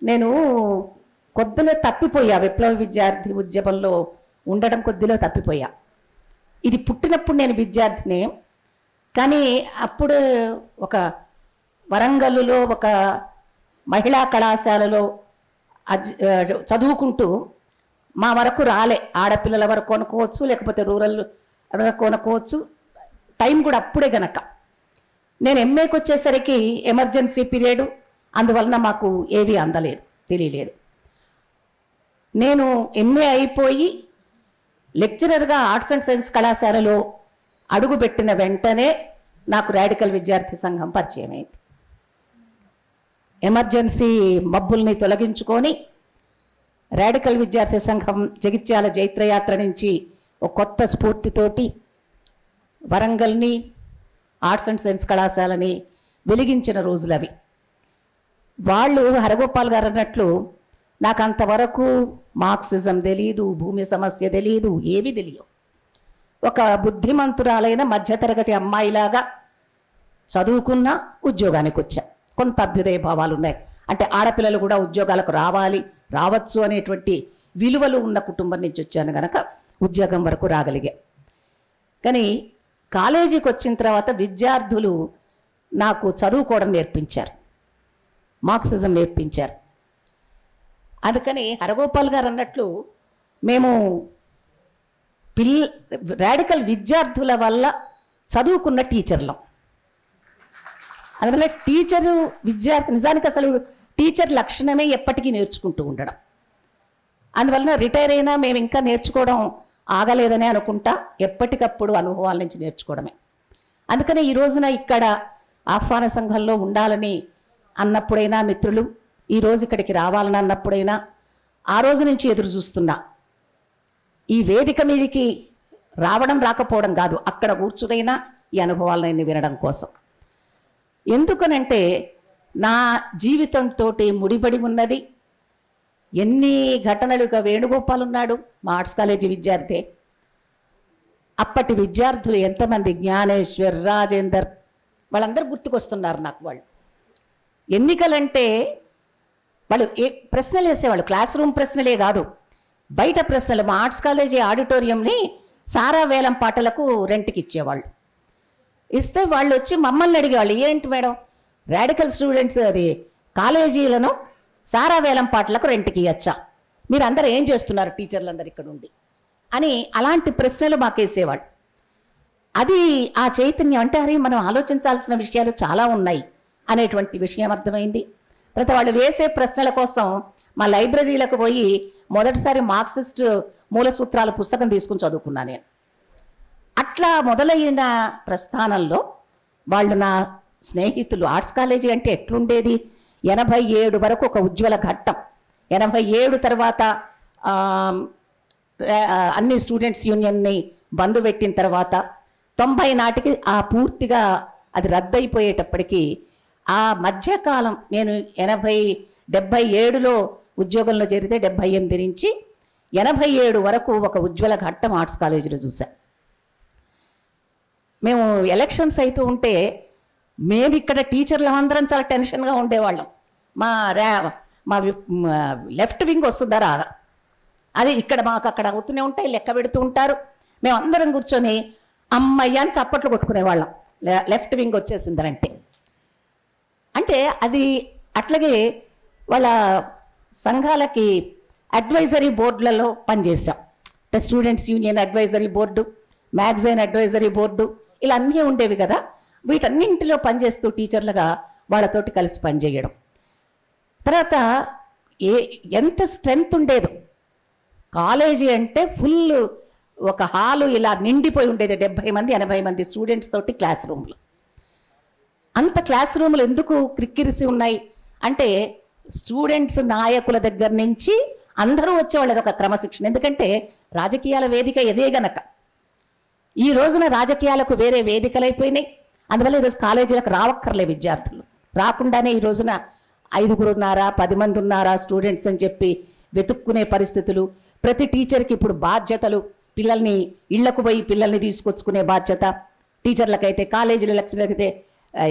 నేను కొద్దిలో తప్పిపోయా, విప్లవ విద్యార్థి ఉద్యమంలో ఉండడం కొద్దిలో తప్పిపోయా. ఇది పుట్టినప్పుడు నేను విద్యార్థినే, కానీ అప్పుడు ఒక వరంగల్లో ఒక మహిళా కళాశాలలో చదువుకుంటూ మా వరకు రాలే, ఆడపిల్లల వరకు కొనుక్కోవచ్చు, లేకపోతే రూరల్ కొనుక్కోవచ్చు, టైం కూడా అప్పుడే గనక. నేను ఎంఏకి వచ్చేసరికి ఎమర్జెన్సీ పీరియడ్, అందువలన మాకు ఏవి అందలేదు, తెలియలేదు. నేను ఎంఏ అయిపోయి లెక్చరర్గా ఆర్ట్స్ అండ్ సైన్స్ కళాశాలలో అడుగుపెట్టిన వెంటనే నాకు రాడికల్ విద్యార్థి సంఘం పరిచయం అయింది. ఎమర్జెన్సీ మబ్బుల్ని తొలగించుకొని రాడికల్ విద్యార్థి సంఘం జగిత్యాల జైత్రయాత్ర నుంచి ఒక కొత్త స్ఫూర్తితోటి వరంగల్ని, ఆర్ట్స్ అండ్ సైన్స్ కళాశాలని వెలిగించిన రోజులు అవి. వాళ్ళు హరగోపాల్ గారు అన్నట్లు నాకు అంతవరకు మార్క్సిజం తెలియదు, భూమి సమస్య తెలియదు, ఏవి తెలియదు. ఒక బుద్ధిమంతురాలైన మధ్యతరగతి అమ్మాయిలాగా చదువుకున్న ఉద్యోగానికి వచ్చా. కొంత అభ్యుదయ భావాలు ఉన్నాయి, అంటే ఆడపిల్లలు కూడా ఉద్యోగాలకు రావచ్చు అనేటువంటి విలువలు ఉన్న కుటుంబం నుంచి వచ్చాను కనుక ఉద్యోగం వరకు రాగలిగా. కానీ కాలేజీకి వచ్చిన తర్వాత విద్యార్థులు నాకు చదువుకోవడం నేర్పించారు, మార్క్సిజం నేర్పించారు. అందుకని హరగోపాల్ గారు అన్నట్లు మేము రాడికల్ విద్యార్థుల వల్ల చదువుకున్న టీచర్లం. అందువల్ల టీచరు విద్యార్థి నిజానికి అసలు టీచర్ లక్షణమే ఎప్పటికీ నేర్చుకుంటూ ఉండడం. అందువలన రిటైర్ అయినా మేము ఇంకా నేర్చుకోవడం ఆగలేదని అనుకుంటా, ఎప్పటికప్పుడు అనుభవాల నుంచి నేర్చుకోవడమే. అందుకని ఈ రోజున ఇక్కడ ఆహ్వాన సంఘంలో ఉండాలని అన్నప్పుడైనా, మిత్రులు ఈరోజు ఇక్కడికి రావాలని అన్నప్పుడైనా, ఆ రోజు నుంచి ఎదురు చూస్తున్నా. ఈ వేదిక మీదికి రావడం రాకపోవడం కాదు, అక్కడ కూర్చునైనా ఈ అనుభవాలన్నీ వినడం కోసం. ఎందుకనంటే నా జీవితంతో ముడిపడి ఉన్నది ఎన్ని ఘటనలుగా. వేణుగోపాల్ ఉన్నాడు, మా ఆర్ట్స్ కాలేజీ విద్యార్థి. అప్పటి విద్యార్థులు ఎంతమంది, జ్ఞానేశ్వర్, రాజేందర్, వాళ్ళందరూ గుర్తుకొస్తున్నారు నాకు. వాళ్ళు ఎన్నికలంటే వాళ్ళు ప్రశ్నలు వేసేవాళ్ళు, క్లాస్ రూమ్ ప్రశ్నలే కాదు, బయట ప్రశ్నలు. మా ఆర్ట్స్ కాలేజీ ఆడిటోరియంని సారా వేలం పాటలకు రెంట్కి ఇచ్చేవాళ్ళు. ఇస్తే వాళ్ళు వచ్చి మమ్మల్ని అడిగేవాళ్ళు, ఏంటి మేడం రాడికల్ స్టూడెంట్స్ అది కాలేజీలను సారా వేలం పాటలకు రెంట్కి ఇవ్వచ్చా, మీరు అందరూ ఏం చేస్తున్నారు టీచర్లందరూ ఇక్కడ ఉండి అని అలాంటి ప్రశ్నలు మాకేసేవాళ్ళు. అది ఆ చైతన్యం, అంటే అరే మనం ఆలోచించాల్సిన విషయాలు చాలా ఉన్నాయి అనేటువంటి విషయం అర్థమైంది. తర్వాత వాళ్ళు వేసే ప్రశ్నల కోసం మా లైబ్రరీలకు పోయి మొదటిసారి మార్క్సిస్ట్ మూల సూత్రాల పుస్తకం తీసుకుని చదువుకున్నాను నేను. అట్లా మొదలైన ప్రస్థానంలో వాళ్ళు నా స్నేహితులు. ఆర్ట్స్ కాలేజీ అంటే ఎట్లుండేది, 87 వరకు ఒక ఉజ్వల ఘట్టం. 87 తర్వాత అన్ని స్టూడెంట్స్ యూనియన్ని బంద్ పెట్టిన తర్వాత 90 నాటికి ఆ పూర్తిగా అది రద్దయిపోయేటప్పటికీ ఆ మధ్యకాలం నేను 77లో ఉద్యోగంలో చేరితే 78 నుంచి 87 వరకు ఒక ఉజ్వల ఘట్టం ఆర్ట్స్ కాలేజీలో చూసాను. మేము ఎలక్షన్స్ అవుతూ ఉంటే మేము ఇక్కడ టీచర్లు అందరం చాలా టెన్షన్గా ఉండేవాళ్ళం. మా లెఫ్ట్ వింగ్ వస్తుందా రాదా, అది ఇక్కడ మాకు అక్కడ అవుతూనే ఉంటాయి, లెక్క పెడుతూ ఉంటారు. మేము అందరం కూర్చొని అమ్మయ్య అని చప్పట్లు కొట్టుకునేవాళ్ళం లెఫ్ట్ వింగ్ వచ్చేసిందనంటే. అంటే అది అట్లాగే వాళ్ళ సంఘాలకి అడ్వైజరీ బోర్డులలో పనిచేసాం. అంటే students union advisory board, magazine advisory board, ఇలా అన్నీ ఉండేవి కదా. వీటన్నింటిలో పనిచేస్తూ టీచర్లుగా వాళ్ళతోటి కలిసి పనిచేయడం. తర్వాత ఎంత స్ట్రెంగ్త్ ఉండేదో కాలేజీ అంటే, ఫుల్ ఒక హాలు ఇలా నిండిపోయి ఉండేది, 70 మంది 80 మంది స్టూడెంట్స్ తోటి క్లాస్ రూమ్లు. అంత క్లాస్ రూములు ఎందుకు క్రిక్కిరిసి ఉన్నాయి అంటే స్టూడెంట్స్ నాయకుల దగ్గర నుంచి అందరూ వచ్చేవాళ్ళు ఒక క్రమశిక్షణ. ఎందుకంటే రాజకీయాల వేదిక ఎదే గనక. ఈ రోజున రాజకీయాలకు వేరే వేదికలు అయిపోయినాయి. అందువల్ల ఈరోజు కాలేజీలకు రావక్కర్లే విద్యార్థులు. రాకుండానే ఈ రోజున 5 ఉన్నారా 10 మంది ఉన్నారా స్టూడెంట్స్ అని చెప్పి వెతుక్కునే పరిస్థితులు. ప్రతి టీచర్కి ఇప్పుడు బాధ్యతలు, పిల్లల్ని ఇళ్లకు పోయి పిల్లల్ని తీసుకొచ్చుకునే బాధ్యత టీచర్లకైతే. కాలేజీల లెక్చర్లకైతే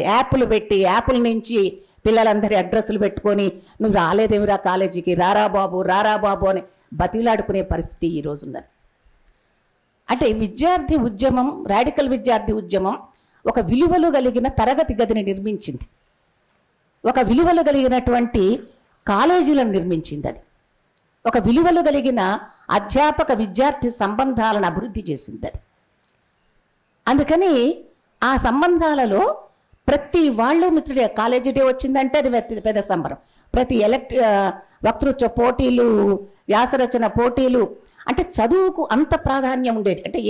యాప్లు పెట్టి యాప్ల నుంచి పిల్లలందరి అడ్రస్లు పెట్టుకొని నువ్వు రాలేదేమిరా కాలేజీకి, రారా బాబు అని బతిలాడుకునే పరిస్థితి ఈరోజు ఉన్నది. అంటే విద్యార్థి ఉద్యమం, రాడికల్ విద్యార్థి ఉద్యమం ఒక విలువలు కలిగిన తరగతి గదిని నిర్మించింది, ఒక విలువలు కలిగినటువంటి కాలేజీలను నిర్మించింది. అది ఒక విలువలు కలిగిన అధ్యాపక విద్యార్థి సంబంధాలను అభివృద్ధి చేసింది. అది అందుకని ఆ సంబంధాలలో ప్రతి వాళ్ళు మిత్రుడే. కాలేజీ డే వచ్చిందంటే అది పెద్ద సంబరం. ప్రతి వక్తృత్వ పోటీలు, వ్యాసరచన పోటీలు, అంటే చదువుకు అంత ప్రాధాన్యం ఉండేది. అంటే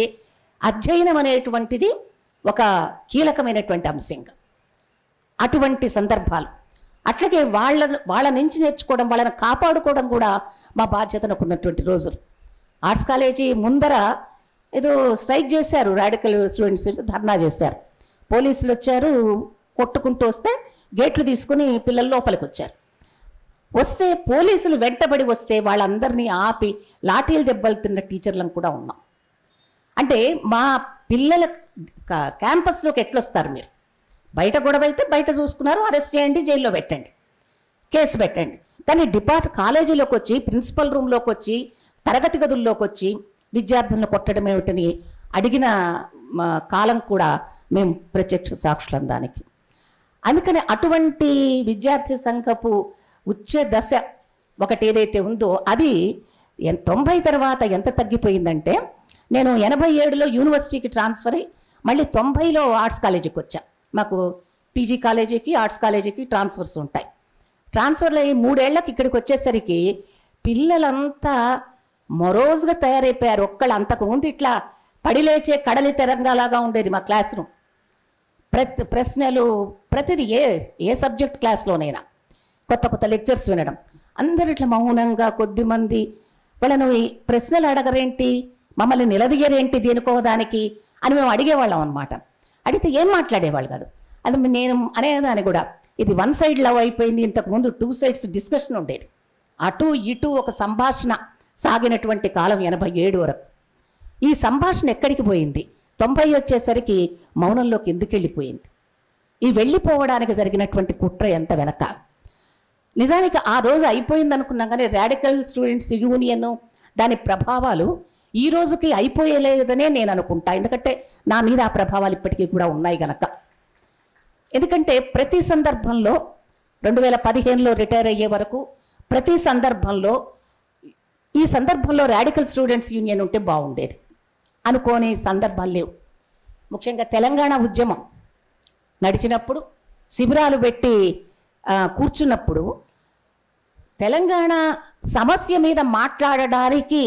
అధ్యయనం అనేటువంటిది ఒక కీలకమైనటువంటి అంశంగా అటువంటి సందర్భాలు. అట్లాగే వాళ్ళ నుంచి నేర్చుకోవడం, వాళ్ళని కాపాడుకోవడం కూడా మా బాధ్యతను ఉన్నటువంటి రోజులు. ఆర్ట్స్ కాలేజీ ముందర ఏదో స్ట్రైక్ చేశారు, రాడికల్ స్టూడెంట్స్ ధర్నా చేశారు. పోలీసులు వచ్చారు, కొట్టుకుంటూ వస్తే గేట్లు తీసుకుని పిల్లలు లోపలికి వచ్చారు. వస్తే పోలీసులు వెంటబడి వస్తే వాళ్ళందరినీ ఆపి లాఠీలు దెబ్బలు తిన్న టీచర్లను కూడా ఉన్నాం. అంటే మా పిల్లల క్యాంపస్లోకి ఎట్లొస్తారు మీరు? బయట గొడవ అయితే బయట చూసుకున్నారు, అరెస్ట్ చేయండి, జైల్లో పెట్టండి, కేసు పెట్టండి. కానీ కాలేజీలోకి వచ్చి, ప్రిన్సిపల్ రూమ్లోకి వచ్చి, తరగతి గదుల్లోకి వచ్చి విద్యార్థులను కొట్టడం ఏమిటని అడిగిన కాలం కూడా మేము ప్రత్యక్ష సాక్షులం దానికి. అందుకని అటువంటి విద్యార్థి సంఘపు ఉచ్చ దశ ఒకటి ఏదైతే ఉందో అది 90 తర్వాత ఎంత తగ్గిపోయిందంటే, నేను 87లో యూనివర్సిటీకి ట్రాన్స్ఫర్ అయ్యి మళ్ళీ 90లో ఆర్ట్స్ కాలేజీకి వచ్చా. మాకు పీజీ కాలేజీకి ఆర్ట్స్ కాలేజీకి ట్రాన్స్ఫర్స్ ఉంటాయి. ట్రాన్స్ఫర్లు అయ్యి 3 ఏళ్లకు ఇక్కడికి వచ్చేసరికి పిల్లలంతా మొరోజుగా తయారైపోయారు. అంతకుముందు ఇట్లా పడిలేచే కడలి తెరంగాలాగా ఉండేది మా క్లాస్ రూమ్. ప్రశ్నలు ప్రతిదీ ఏ సబ్జెక్ట్ క్లాస్లోనైనా కొత్త లెక్చర్స్ వినడం. అందరు ఇట్లా మౌనంగా, కొద్దిమంది వాళ్ళను ప్రశ్నలు అడగరేంటి, మమ్మల్ని నిలదీయరేంటి దేనికోదానికి అని మేము అడిగేవాళ్ళం అనమాట. అడిగితే ఏం మాట్లాడేవాళ్ళు కాదు. అది నేను అనేదాన్ని కూడా, ఇది వన్ సైడ్ లవ్ అయిపోయింది. ఇంతకుముందు 2 సైడ్స్ డిస్కషన్ ఉండేది. అటు ఇటు ఒక సంభాషణ సాగినటువంటి కాలం 87 వరకు. ఈ సంభాషణ ఎక్కడికి పోయింది? 90 వచ్చేసరికి మౌనంలోకి ఎందుకు వెళ్ళిపోయింది? ఈ వెళ్ళిపోవడానికి జరిగినటువంటి కుట్ర ఎంత వెనక? నిజానికి ఆ రోజు అయిపోయింది అనుకున్నాం, కానీ రాడికల్ స్టూడెంట్స్ యూనియన్ దాని ప్రభావాలు ఈ రోజుకి అయిపోయలేదనే నేను అనుకుంటా. ఎందుకంటే నా మీద ఆ ప్రభావాలు ఇప్పటికీ కూడా ఉన్నాయి గనక. ఎందుకంటే ప్రతి సందర్భంలో 2015లో రిటైర్ అయ్యే వరకు ప్రతి సందర్భంలో ఈ సందర్భంలో రాడికల్ స్టూడెంట్స్ యూనియన్ ఉంటే బాగుండేది అనుకోని సందర్భాలు లేవు. ముఖ్యంగా తెలంగాణ ఉద్యమం నడిచినప్పుడు, శిబిరాలు పెట్టి కూర్చున్నప్పుడు తెలంగాణ సమస్య మీద మాట్లాడడానికి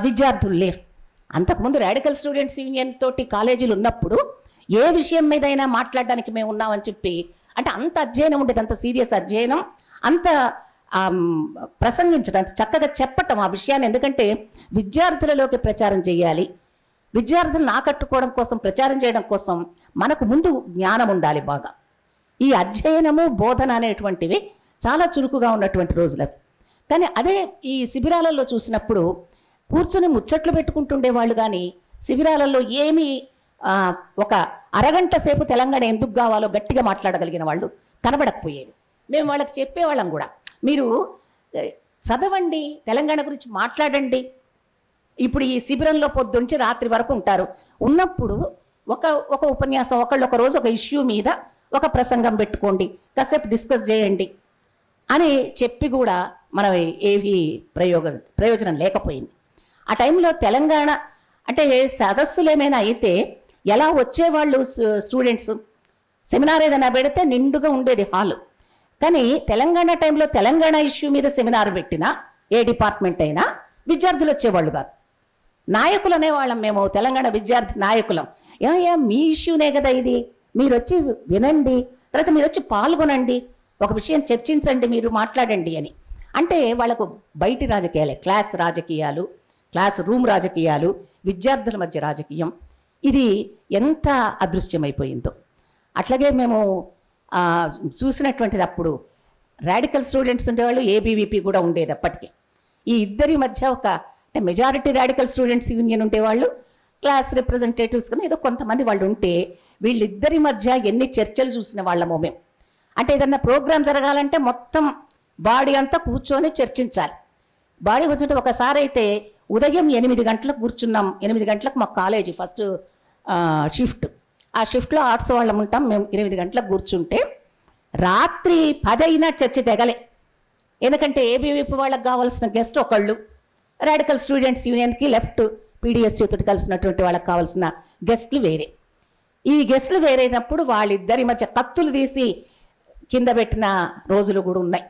విద్యార్థులు లేరు. అంతకుముందు రాడికల్ స్టూడెంట్స్ యూనియన్ తోటి కాలేజీలు ఉన్నప్పుడు ఏ విషయం మీదైనా మాట్లాడడానికి మేము ఉన్నామని చెప్పి, అంటే అంత అధ్యయనం ఉండేది, అంత సీరియస్ అధ్యయనం, అంత ప్రసంగించడం, చక్కగా చెప్పటం ఆ విషయాన్ని. ఎందుకంటే విద్యార్థులలోకి ప్రచారం చేయాలి, విద్యార్థులను ఆకట్టుకోవడం కోసం, ప్రచారం చేయడం కోసం మనకు ముందు జ్ఞానం ఉండాలి బాగా. ఈ అధ్యయనము, బోధన అనేటువంటివి చాలా చురుకుగా ఉన్నటువంటి రోజులు. కానీ అదే ఈ శిబిరాలలో చూసినప్పుడు కూర్చొని ముచ్చట్లు పెట్టుకుంటుండేవాళ్ళు, కానీ శిబిరాలలో ఏమి ఒక అరగంట సేపు తెలంగాణ ఎందుకు కావాలో గట్టిగా మాట్లాడగలిగిన వాళ్ళు కనబడకపోయేది. మేము వాళ్ళకి చెప్పేవాళ్ళం కూడా, మీరు చదవండి, తెలంగాణ గురించి మాట్లాడండి. ఇప్పుడు ఈ శిబిరంలో పొద్దుంచి రాత్రి వరకు ఉంటారు. ఉన్నప్పుడు ఒక ఉపన్యాసం, ఒక రోజు ఒక ఇష్యూ మీద ఒక ప్రసంగం పెట్టుకోండి, కాసేపు డిస్కస్ చేయండి అని చెప్పి కూడా మనం ఏవి ప్రయోజనం లేకపోయింది. ఆ టైంలో తెలంగాణ అంటే సదస్సులు ఏమైనా అయితే ఎలా వచ్చేవాళ్ళు స్టూడెంట్స్, సెమినార్ ఏదైనా పెడితే నిండుగా ఉండేది హాలు. కానీ తెలంగాణ టైంలో తెలంగాణ ఇష్యూ మీద సెమినార్ పెట్టినా ఏ డిపార్ట్మెంట్ అయినా విద్యార్థులు వచ్చేవాళ్ళు కాదు. నాయకులు అనేవాళ్ళం మేము, తెలంగాణ విద్యార్థి నాయకులం. ఏమయ్యా మీ ఇష్యూనే కదా ఇది, మీరు వచ్చి వినండి, తర్వాత మీరు వచ్చి పాల్గొనండి, ఒక విషయం చర్చించండి, మీరు మాట్లాడండి అని. అంటే వాళ్ళకు బయటి రాజకీయాలే, క్లాస్ రాజకీయాలు, క్లాస్ రూమ్ రాజకీయాలు, విద్యార్థుల మధ్య రాజకీయం, ఇది ఎంత అదృశ్యమైపోయిందో. అట్లాగే మేము చూసినటువంటిది అప్పుడు రాడికల్ స్టూడెంట్స్ ఉండేవాళ్ళు, ఏబీవీపీ కూడా ఉండేది అప్పటికి. ఈ ఇద్దరి మధ్య అంటే మెజారిటీ రాడికల్ స్టూడెంట్స్ యూనియన్ ఉండేవాళ్ళు, క్లాస్ రిప్రజెంటేటివ్స్ కానీ ఏదో కొంతమంది వాళ్ళు ఉంటే, వీళ్ళిద్దరి మధ్య ఎన్ని చర్చలు చూసిన వాళ్ళమో మేము. అంటే ఏదన్నా ప్రోగ్రాం జరగాలంటే మొత్తం బాడీ అంతా కూర్చొని చర్చించాలి. బాడీ కూర్చుంటే ఒకసారి అయితే ఉదయం 8 గంటలకు కూర్చున్నాం. 8 గంటలకు మాకు కాలేజీ ఫస్ట్ షిఫ్ట్. ఆ షిఫ్ట్లో ఆర్ట్స్ వాళ్ళం ఉంటాం, మేము 8 గంటలకు కూర్చుంటే రాత్రి 10 అయినా చర్చ తెగలే. ఎందుకంటే ఏబీవీపీ వాళ్ళకి కావాల్సిన గెస్ట్ ఒకళ్ళు, రాడికల్ స్టూడెంట్స్ యూనియన్కి లెఫ్ట్ పీడిఎస్యూ తోటి కలిసినటువంటి వాళ్ళకి కావాల్సిన గెస్ట్లు వేరే. ఈ గెస్ట్లు వేరైనప్పుడు వాళ్ళిద్దరి మధ్య కత్తులు తీసి కింద పెట్టిన రోజులు కూడా ఉన్నాయి.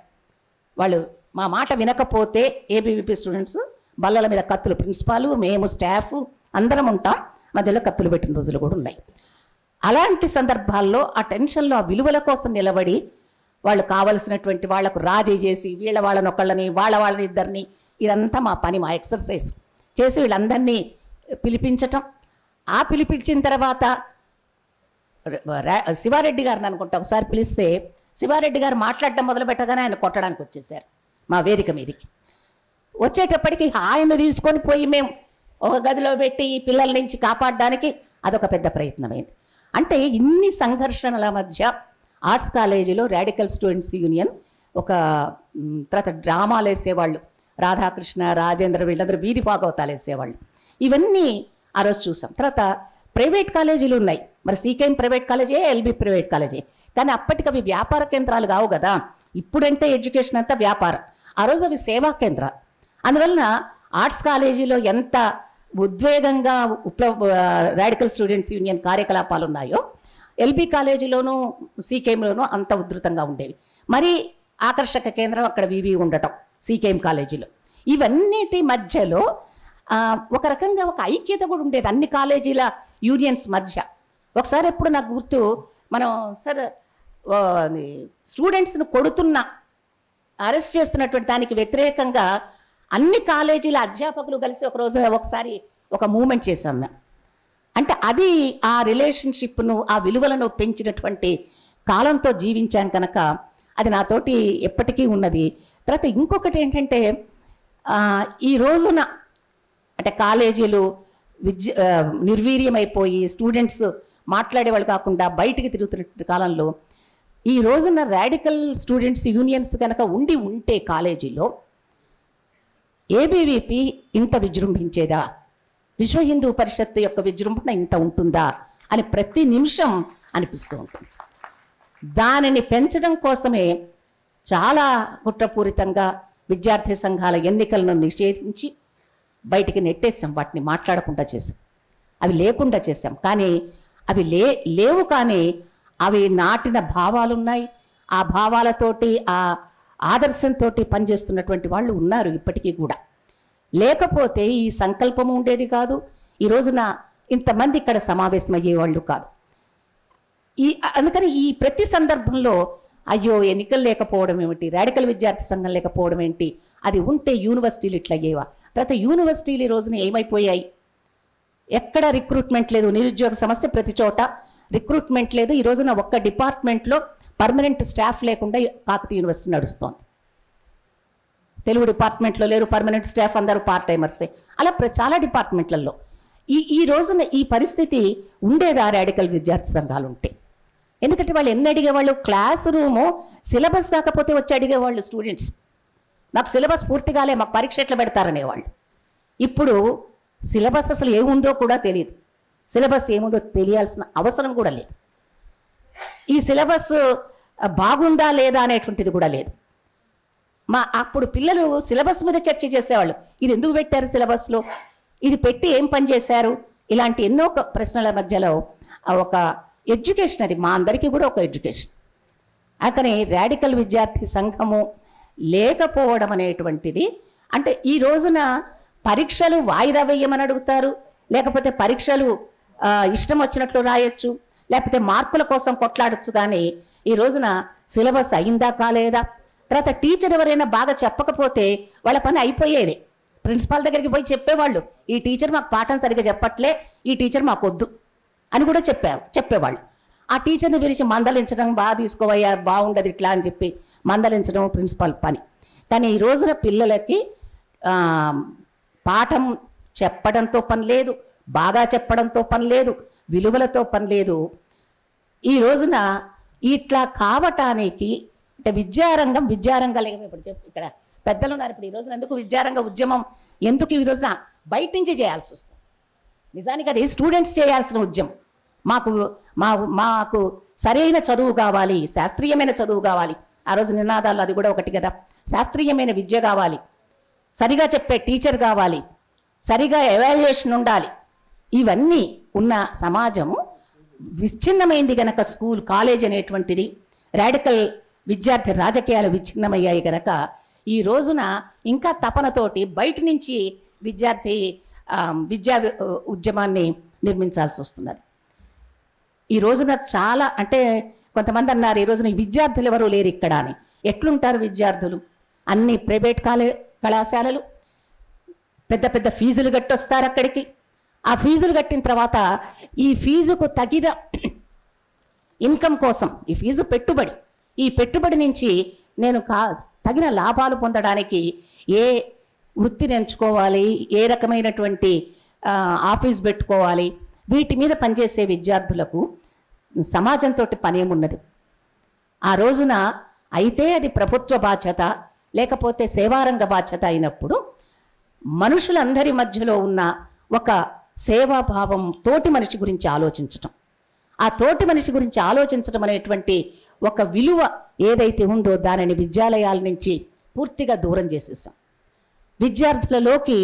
వాళ్ళు మా మాట వినకపోతే ఏబీవీపీ స్టూడెంట్స్ బల్లల మీద కత్తులు, ప్రిన్సిపాలు, మేము స్టాఫ్ అందరం ఉంటాం, మధ్యలో కత్తులు పెట్టిన రోజులు కూడా ఉన్నాయి. అలాంటి సందర్భాల్లో ఆ టెన్షన్లో ఆ విలువల కోసం నిలబడి వాళ్ళు కావలసినటువంటి వాళ్లకు రాజీ చేసి వాళ్ళని వాళ్ళని ఇద్దరిని, ఇదంతా మా పని, మా ఎక్సర్సైజ్ చేసి వీళ్ళందరినీ పిలిపించటం. ఆ పిలిపించిన తర్వాత శివారెడ్డి గారిని అనుకుంటా ఒకసారి పిలిస్తే శివారెడ్డి గారు మాట్లాడటం మొదలు పెట్టగానే ఆయన కొట్టడానికి వచ్చేసారు మా వేదిక మీదకి. వచ్చేటప్పటికి ఆయన తీసుకొని పోయి మేము ఒక గదిలో పెట్టి పిల్లల నుంచి కాపాడడానికి అదొక పెద్ద ప్రయత్నమైంది. అంటే ఇన్ని సంఘర్షణల మధ్య ఆర్ట్స్ కాలేజీలో రాడికల్ స్టూడెంట్స్ యూనియన్ ఒక తర్వాత డ్రామాలు వేసేవాళ్ళు, రాధాకృష్ణ, రాజేంద్ర, వీళ్ళందరూ వీధి భాగవతాలు వేసేవాళ్ళు. ఇవన్నీ ఆ రోజు చూసాం. తర్వాత ప్రైవేట్ కాలేజీలు ఉన్నాయి, మరి సీకేఎం ప్రైవేట్ కాలేజే, ఎల్బీ ప్రైవేట్ కాలేజే, కానీ అప్పటికి అవి వ్యాపార కేంద్రాలు కావు కదా. ఇప్పుడంటే ఎడ్యుకేషన్ అంతా వ్యాపారం, ఆ రోజు అవి సేవా కేంద్రాలు. అందువలన ఆర్ట్స్ కాలేజీలో ఎంత ఉద్వేగంగా రాడికల్ స్టూడెంట్స్ యూనియన్ కార్యకలాపాలు ఉన్నాయో ఎల్బీ కాలేజీలోనూ సీకేఎంలోనూ అంత ఉధృతంగా ఉండేవి. మరి ఆకర్షక కేంద్రం అక్కడ వివి ఉండటం సీకేఎం కాలేజీలో. ఇవన్నిటి మధ్యలో ఒక రకంగా ఒక ఐక్యత కూడా ఉండేది అన్ని కాలేజీల యూనియన్స్ మధ్య. ఒకసారి ఎప్పుడు నాకు గుర్తు, మనం సార్ స్టూడెంట్స్ను అరెస్ట్ చేస్తున్నటువంటి దానికి వ్యతిరేకంగా అన్ని కాలేజీల అధ్యాపకులు కలిసి ఒకసారి ఒక మూమెంట్ చేశాం మేము. అంటే అది ఆ రిలేషన్షిప్ను, ఆ విలువలను పెంచినటువంటి కాలంతో జీవించాం కనుక అది నాతోటి ఎప్పటికీ ఉన్నది. తర్వాత ఇంకొకటి ఏంటంటే ఈ రోజున అంటే కాలేజీలు నిర్వీర్యమైపోయి స్టూడెంట్స్ మాట్లాడేవాళ్ళు కాకుండా బయటికి తిరుగుతున్న కాలంలో ఈ రోజున రాడికల్ స్టూడెంట్స్ యూనియన్స్ కనుక ఉంటే కాలేజీలో ఏబీవీపీ ఇంత విజృంభించేదా, విశ్వ హిందూ పరిషత్ యొక్క విజృంభణ ఇంత ఉంటుందా అని ప్రతి నిమిషం అనిపిస్తూ ఉంటుంది. దానిని పెంచడం కోసమే చాలా కుట్రపూరితంగా విద్యార్థి సంఘాల ఎన్నికలను నిషేధించి బయటికి నెట్టేసాం, వాటిని మాట్లాడకుండా చేసాం, అవి లేకుండా చేసాం. కానీ అవి లేవు కానీ అవి నాటిన భావాలు ఉన్నాయి. ఆ భావాలతోటి ఆ ఆదర్శంతో పనిచేస్తున్నటువంటి వాళ్ళు ఉన్నారు ఇప్పటికీ కూడా. లేకపోతే ఈ సంకల్పం ఉండేది కాదు, ఈ రోజున ఇంతమంది ఇక్కడ సమావేశం అయ్యేవాళ్ళు కాదు. అందుకని ఈ ప్రతి సందర్భంలో అయ్యో ఎన్నికలు లేకపోవడం ఏమిటి, రాడికల్ విద్యార్థి సంఘం లేకపోవడం ఏంటి, అది ఉంటే యూనివర్సిటీలు ఇట్లా అయ్యేవా. తర్వాత యూనివర్సిటీలు ఈ రోజున ఏమైపోయాయి, ఎక్కడ రిక్రూట్మెంట్ లేదు, నిరుద్యోగ సమస్య ప్రతి చోట, రిక్రూట్మెంట్ లేదు. ఈ రోజున ఒక్క డిపార్ట్మెంట్లో పర్మనెంట్ స్టాఫ్ లేకుండా కాకతీయ యూనివర్సిటీ నడుస్తోంది. తెలుగు డిపార్ట్మెంట్లో లేరు పర్మనెంట్ స్టాఫ్, అందరూ పార్ట్ టైమర్సే. అలా చాలా డిపార్ట్మెంట్లలో ఈ రోజున ఈ పరిస్థితి ఉండేదా రాడికల్ విద్యార్థి సంఘాలు ఉంటే. ఎందుకంటే వాళ్ళు ఎన్ని అడిగేవాళ్ళు, క్లాస్ రూము సిలబస్ కాకపోతే వచ్చి అడిగేవాళ్ళు స్టూడెంట్స్, మాకు సిలబస్ పూర్తి కాలే, మాకు పరీక్ష ఎట్లా పెడతారనేవాళ్ళు. ఇప్పుడు సిలబస్ అసలు ఏముందో కూడా తెలియదు, సిలబస్ ఏముందో తెలియాల్సిన అవసరం కూడా లేదు, ఈ సిలబస్ బాగుందా లేదా అనేటువంటిది కూడా లేదు. అప్పుడు పిల్లలు సిలబస్ మీద చర్చ చేసేవాళ్ళు, ఇది ఎందుకు పెట్టారు సిలబస్లో, ఇది పెట్టి ఏం పని చేశారు, ఇలాంటి ఎన్నో ప్రశ్నల మధ్యలో ఒక ఎడ్యుకేషన్, అది మా అందరికీ కూడా ఒక ఎడ్యుకేషన్. కానీ రాడికల్ విద్యార్థి సంఘము లేకపోవడం అనేటువంటిది, అంటే ఈ రోజున పరీక్షలు వాయిదా వేయమని అడుగుతారు, లేకపోతే పరీక్షలు ఇష్టం వచ్చినట్లు రాయొచ్చు, లేకపోతే మార్కుల కోసం కొట్లాడచ్చు. కానీ ఈ రోజున సిలబస్ అయిందా కాలేదా, తర్వాత టీచర్ ఎవరైనా బాగా చెప్పకపోతే వాళ్ళ పని అయిపోయేది, ప్రిన్సిపాల్ దగ్గరికి పోయి చెప్పేవాళ్ళు, ఈ టీచర్ మాకు పాఠం సరిగ్గా చెప్పట్లే, ఈ టీచర్ మాకు వద్దు అని కూడా చెప్పేవాళ్ళు. ఆ టీచర్ని పిలిచి మందలించడం, బాగా తీసుకోవయ్యా బాగుండదు ఇట్లా అని చెప్పి మందలించడం ప్రిన్సిపాల్ పని. కానీ ఈ రోజున పిల్లలకి పాఠం చెప్పడంతో పని లేదు, బాగా చెప్పడంతో పని లేదు, విలువలతో పని లేదు. ఈ రోజున ఇట్లా కావటానికి అంటే విద్యారంగం ఇప్పుడు ఇక్కడ పెద్దలు ఉన్నారు, ఇప్పుడు ఈ రోజున ఎందుకు విద్యారంగ ఉద్యమం ఎందుకు ఈ రోజున బయట నుంచి చేయాల్సి వస్తుంది, నిజానికి అది స్టూడెంట్స్ చేయాల్సిన ఉద్యమం. మాకు మాకు సరైన చదువు కావాలి, శాస్త్రీయమైన చదువు కావాలి. ఆ రోజు నినాదాలు అది కూడా ఒకటి కదా. శాస్త్రీయమైన విద్య కావాలి, సరిగా చెప్పే టీచర్ కావాలి, సరిగా ఎవాల్యుయేషన్ ఉండాలి. ఇవన్నీ ఉన్న సమాజము విచ్ఛిన్నమైంది గనక స్కూల్ కాలేజ్ అనేటువంటిది, రాడికల్ విద్యార్థి రాజకీయాలు విచ్ఛిన్నమయ్యాయి గనక ఈ రోజున ఇంకా తపనతోటి బయట నుంచి విద్యా ఉద్యమాన్ని నిర్మించాల్సి వస్తున్నది. ఈ రోజున చాలా అంటే కొంతమంది అన్నారు ఈ రోజున విద్యార్థులు ఎవరు లేరు ఇక్కడ అని. ఎట్లుంటారు విద్యార్థులు? అన్ని ప్రైవేట్ కళాశాలలు, పెద్ద పెద్ద ఫీజులు కట్టొస్తారు అక్కడికి. ఆ ఫీజులు కట్టిన తర్వాత ఈ ఫీజుకు తగిన ఇన్కమ్ కోసం ఈ ఫీజు పెట్టుబడి, ఈ పెట్టుబడి నుంచి నేను తగిన లాభాలు పొందడానికి ఏ వృత్తిని ఎంచుకోవాలి, ఏ రకమైనటువంటి ఆఫీస్ పెట్టుకోవాలి, వీటి మీద పనిచేసే విద్యార్థులకు సమాజంతో పనేమున్నది? ఆ రోజున అయితే అది ప్రభుత్వ బాధ్యత లేకపోతే సేవారంగ బాధ్యత అయినప్పుడు మనుషులందరి మధ్యలో ఉన్న ఒక సేవాభావం, తోటి మనిషి గురించి ఆలోచించటం, ఆ తోటి మనిషి గురించి ఆలోచించడం అనేటువంటి ఒక విలువ ఏదైతే ఉందో దానిని విద్యాలయాల నుంచి పూర్తిగా దూరం చేసేసాం. విద్యార్థులలోకి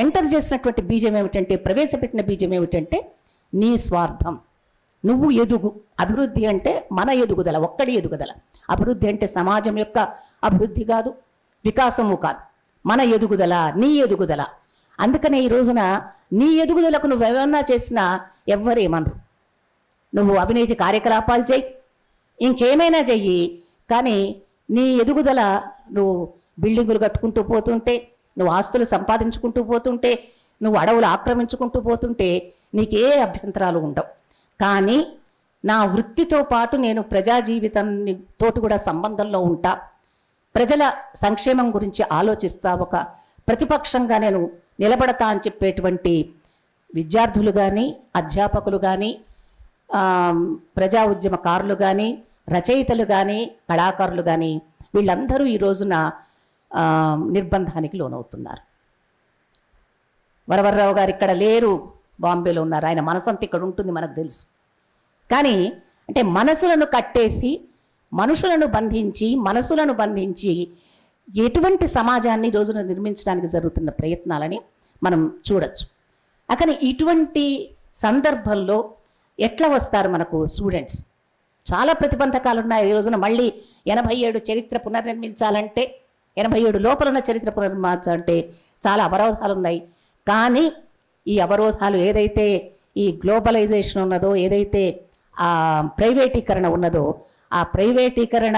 ఎంటర్ చేసినటువంటి బీజం ఏమిటంటే, ప్రవేశపెట్టిన బీజం ఏమిటంటే నీ స్వార్థం, నువ్వు ఎదుగు. అభివృద్ధి అంటే మన ఎదుగుదల, ఒక్కడి ఎదుగుదల. అభివృద్ధి అంటే సమాజం యొక్క అభివృద్ధి కాదు, వికాసము కాదు, మన ఎదుగుదల, నీ ఎదుగుదల. అందుకనే ఈ రోజున నీ ఎదుగుదలకు నువ్వెవరన్నా చేసినా ఎవ్వరేమనరు. నువ్వు అవినీతి కార్యకలాపాలు చెయ్యి, ఇంకేమైనా చెయ్యి, కానీ నీ ఎదుగుదల నువ్వు బిల్డింగులు కట్టుకుంటూ పోతుంటే, నువ్వు ఆస్తులు సంపాదించుకుంటూ పోతుంటే, నువ్వు అడవులు ఆక్రమించుకుంటూ పోతుంటే నీకే అభ్యంతరాలు ఉండవు. కానీ నా వృత్తితో పాటు నేను ప్రజా జీవితాన్ని తోటి కూడా సంబంధంలో ఉంటా, ప్రజల సంక్షేమం గురించి ఆలోచిస్తా, ఒక ప్రతిపక్షంగా నేను నిలబడతా అని చెప్పేటువంటి విద్యార్థులు కానీ, అధ్యాపకులు కానీ, ప్రజా ఉద్యమకారులు కానీ, రచయితలు కానీ, కళాకారులు కానీ, వీళ్ళందరూ ఈ రోజున నిర్బంధానికి లోనవుతున్నారు. వరవర్రావు గారు ఇక్కడ లేరు, బాంబేలో ఉన్నారు. ఆయన మనసంతా ఇక్కడ ఉంటుంది, మనకు తెలుసు. కానీ అంటే మనసులను కట్టేసి, మనుషులను బంధించి, మనసులను బంధించి ఎటువంటి సమాజాన్ని ఈ రోజున నిర్మించడానికి జరుగుతున్న ప్రయత్నాలని మనం చూడొచ్చు. కానీ ఇటువంటి సందర్భంలో ఎట్లా వస్తారు మనకు స్టూడెంట్స్? చాలా ప్రతిబంధకాలు ఉన్నాయి. ఈ రోజున మళ్ళీ 87 చరిత్ర పునర్నిర్మించాలంటే, 87 లోపల ఉన్న చరిత్ర పునర్నిర్మించాలంటే చాలా అవరోధాలు ఉన్నాయి. కానీ ఈ అవరోధాలు ఏదైతే ఈ గ్లోబలైజేషన్ ఉన్నదో, ఏదైతే ఆ ప్రైవేటీకరణ ఉన్నదో, ఆ ప్రైవేటీకరణ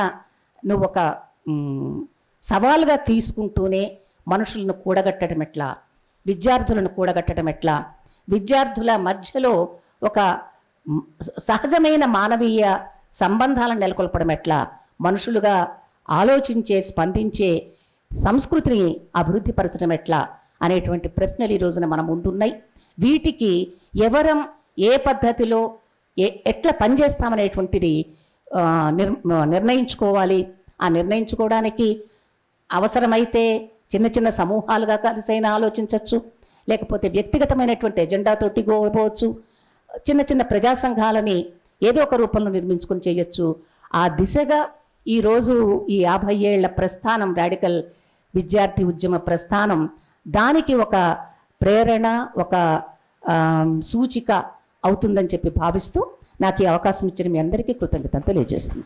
నువ్వు ఒక సవాలుగా తీసుకుంటూనే మనుషులను కూడగట్టడం ఎట్లా, విద్యార్థులను కూడగట్టడం ఎట్లా, విద్యార్థుల మధ్యలో ఒక సహజమైన మానవీయ సంబంధాలను నెలకొల్పడం ఎట్లా, మనుషులుగా ఆలోచించే, స్పందించే సంస్కృతిని అభివృద్ధి పరచడం ఎట్లా అనేటువంటి ప్రశ్నలు ఈ రోజున మన ముందున్నాయి. వీటికి ఎవరం ఏ పద్ధతిలో ఎట్లా పనిచేస్తామనేటువంటిది నిర్ణయించుకోవాలి. ఆ నిర్ణయించుకోవడానికి అవసరమైతే చిన్న చిన్న సమూహాలుగా కలిసైనా ఆలోచించవచ్చు, లేకపోతే వ్యక్తిగతమైనటువంటి ఎజెండాతోటి పోవచ్చు, చిన్న చిన్న ప్రజా సంఘాలని ఏదో ఒక రూపంలో నిర్మించుకొని చేయొచ్చు. ఆ దిశగా ఈరోజు ఈ 50 ఏళ్ల ప్రస్థానం, రాడికల్ విద్యార్థి ఉద్యమ ప్రస్థానం, దానికి ఒక ప్రేరణ, ఒక సూచిక అవుతుందని చెప్పి భావిస్తూ నాకు ఈ అవకాశం ఇచ్చిన మీ అందరికీ కృతజ్ఞతలు తెలియజేస్తుంది.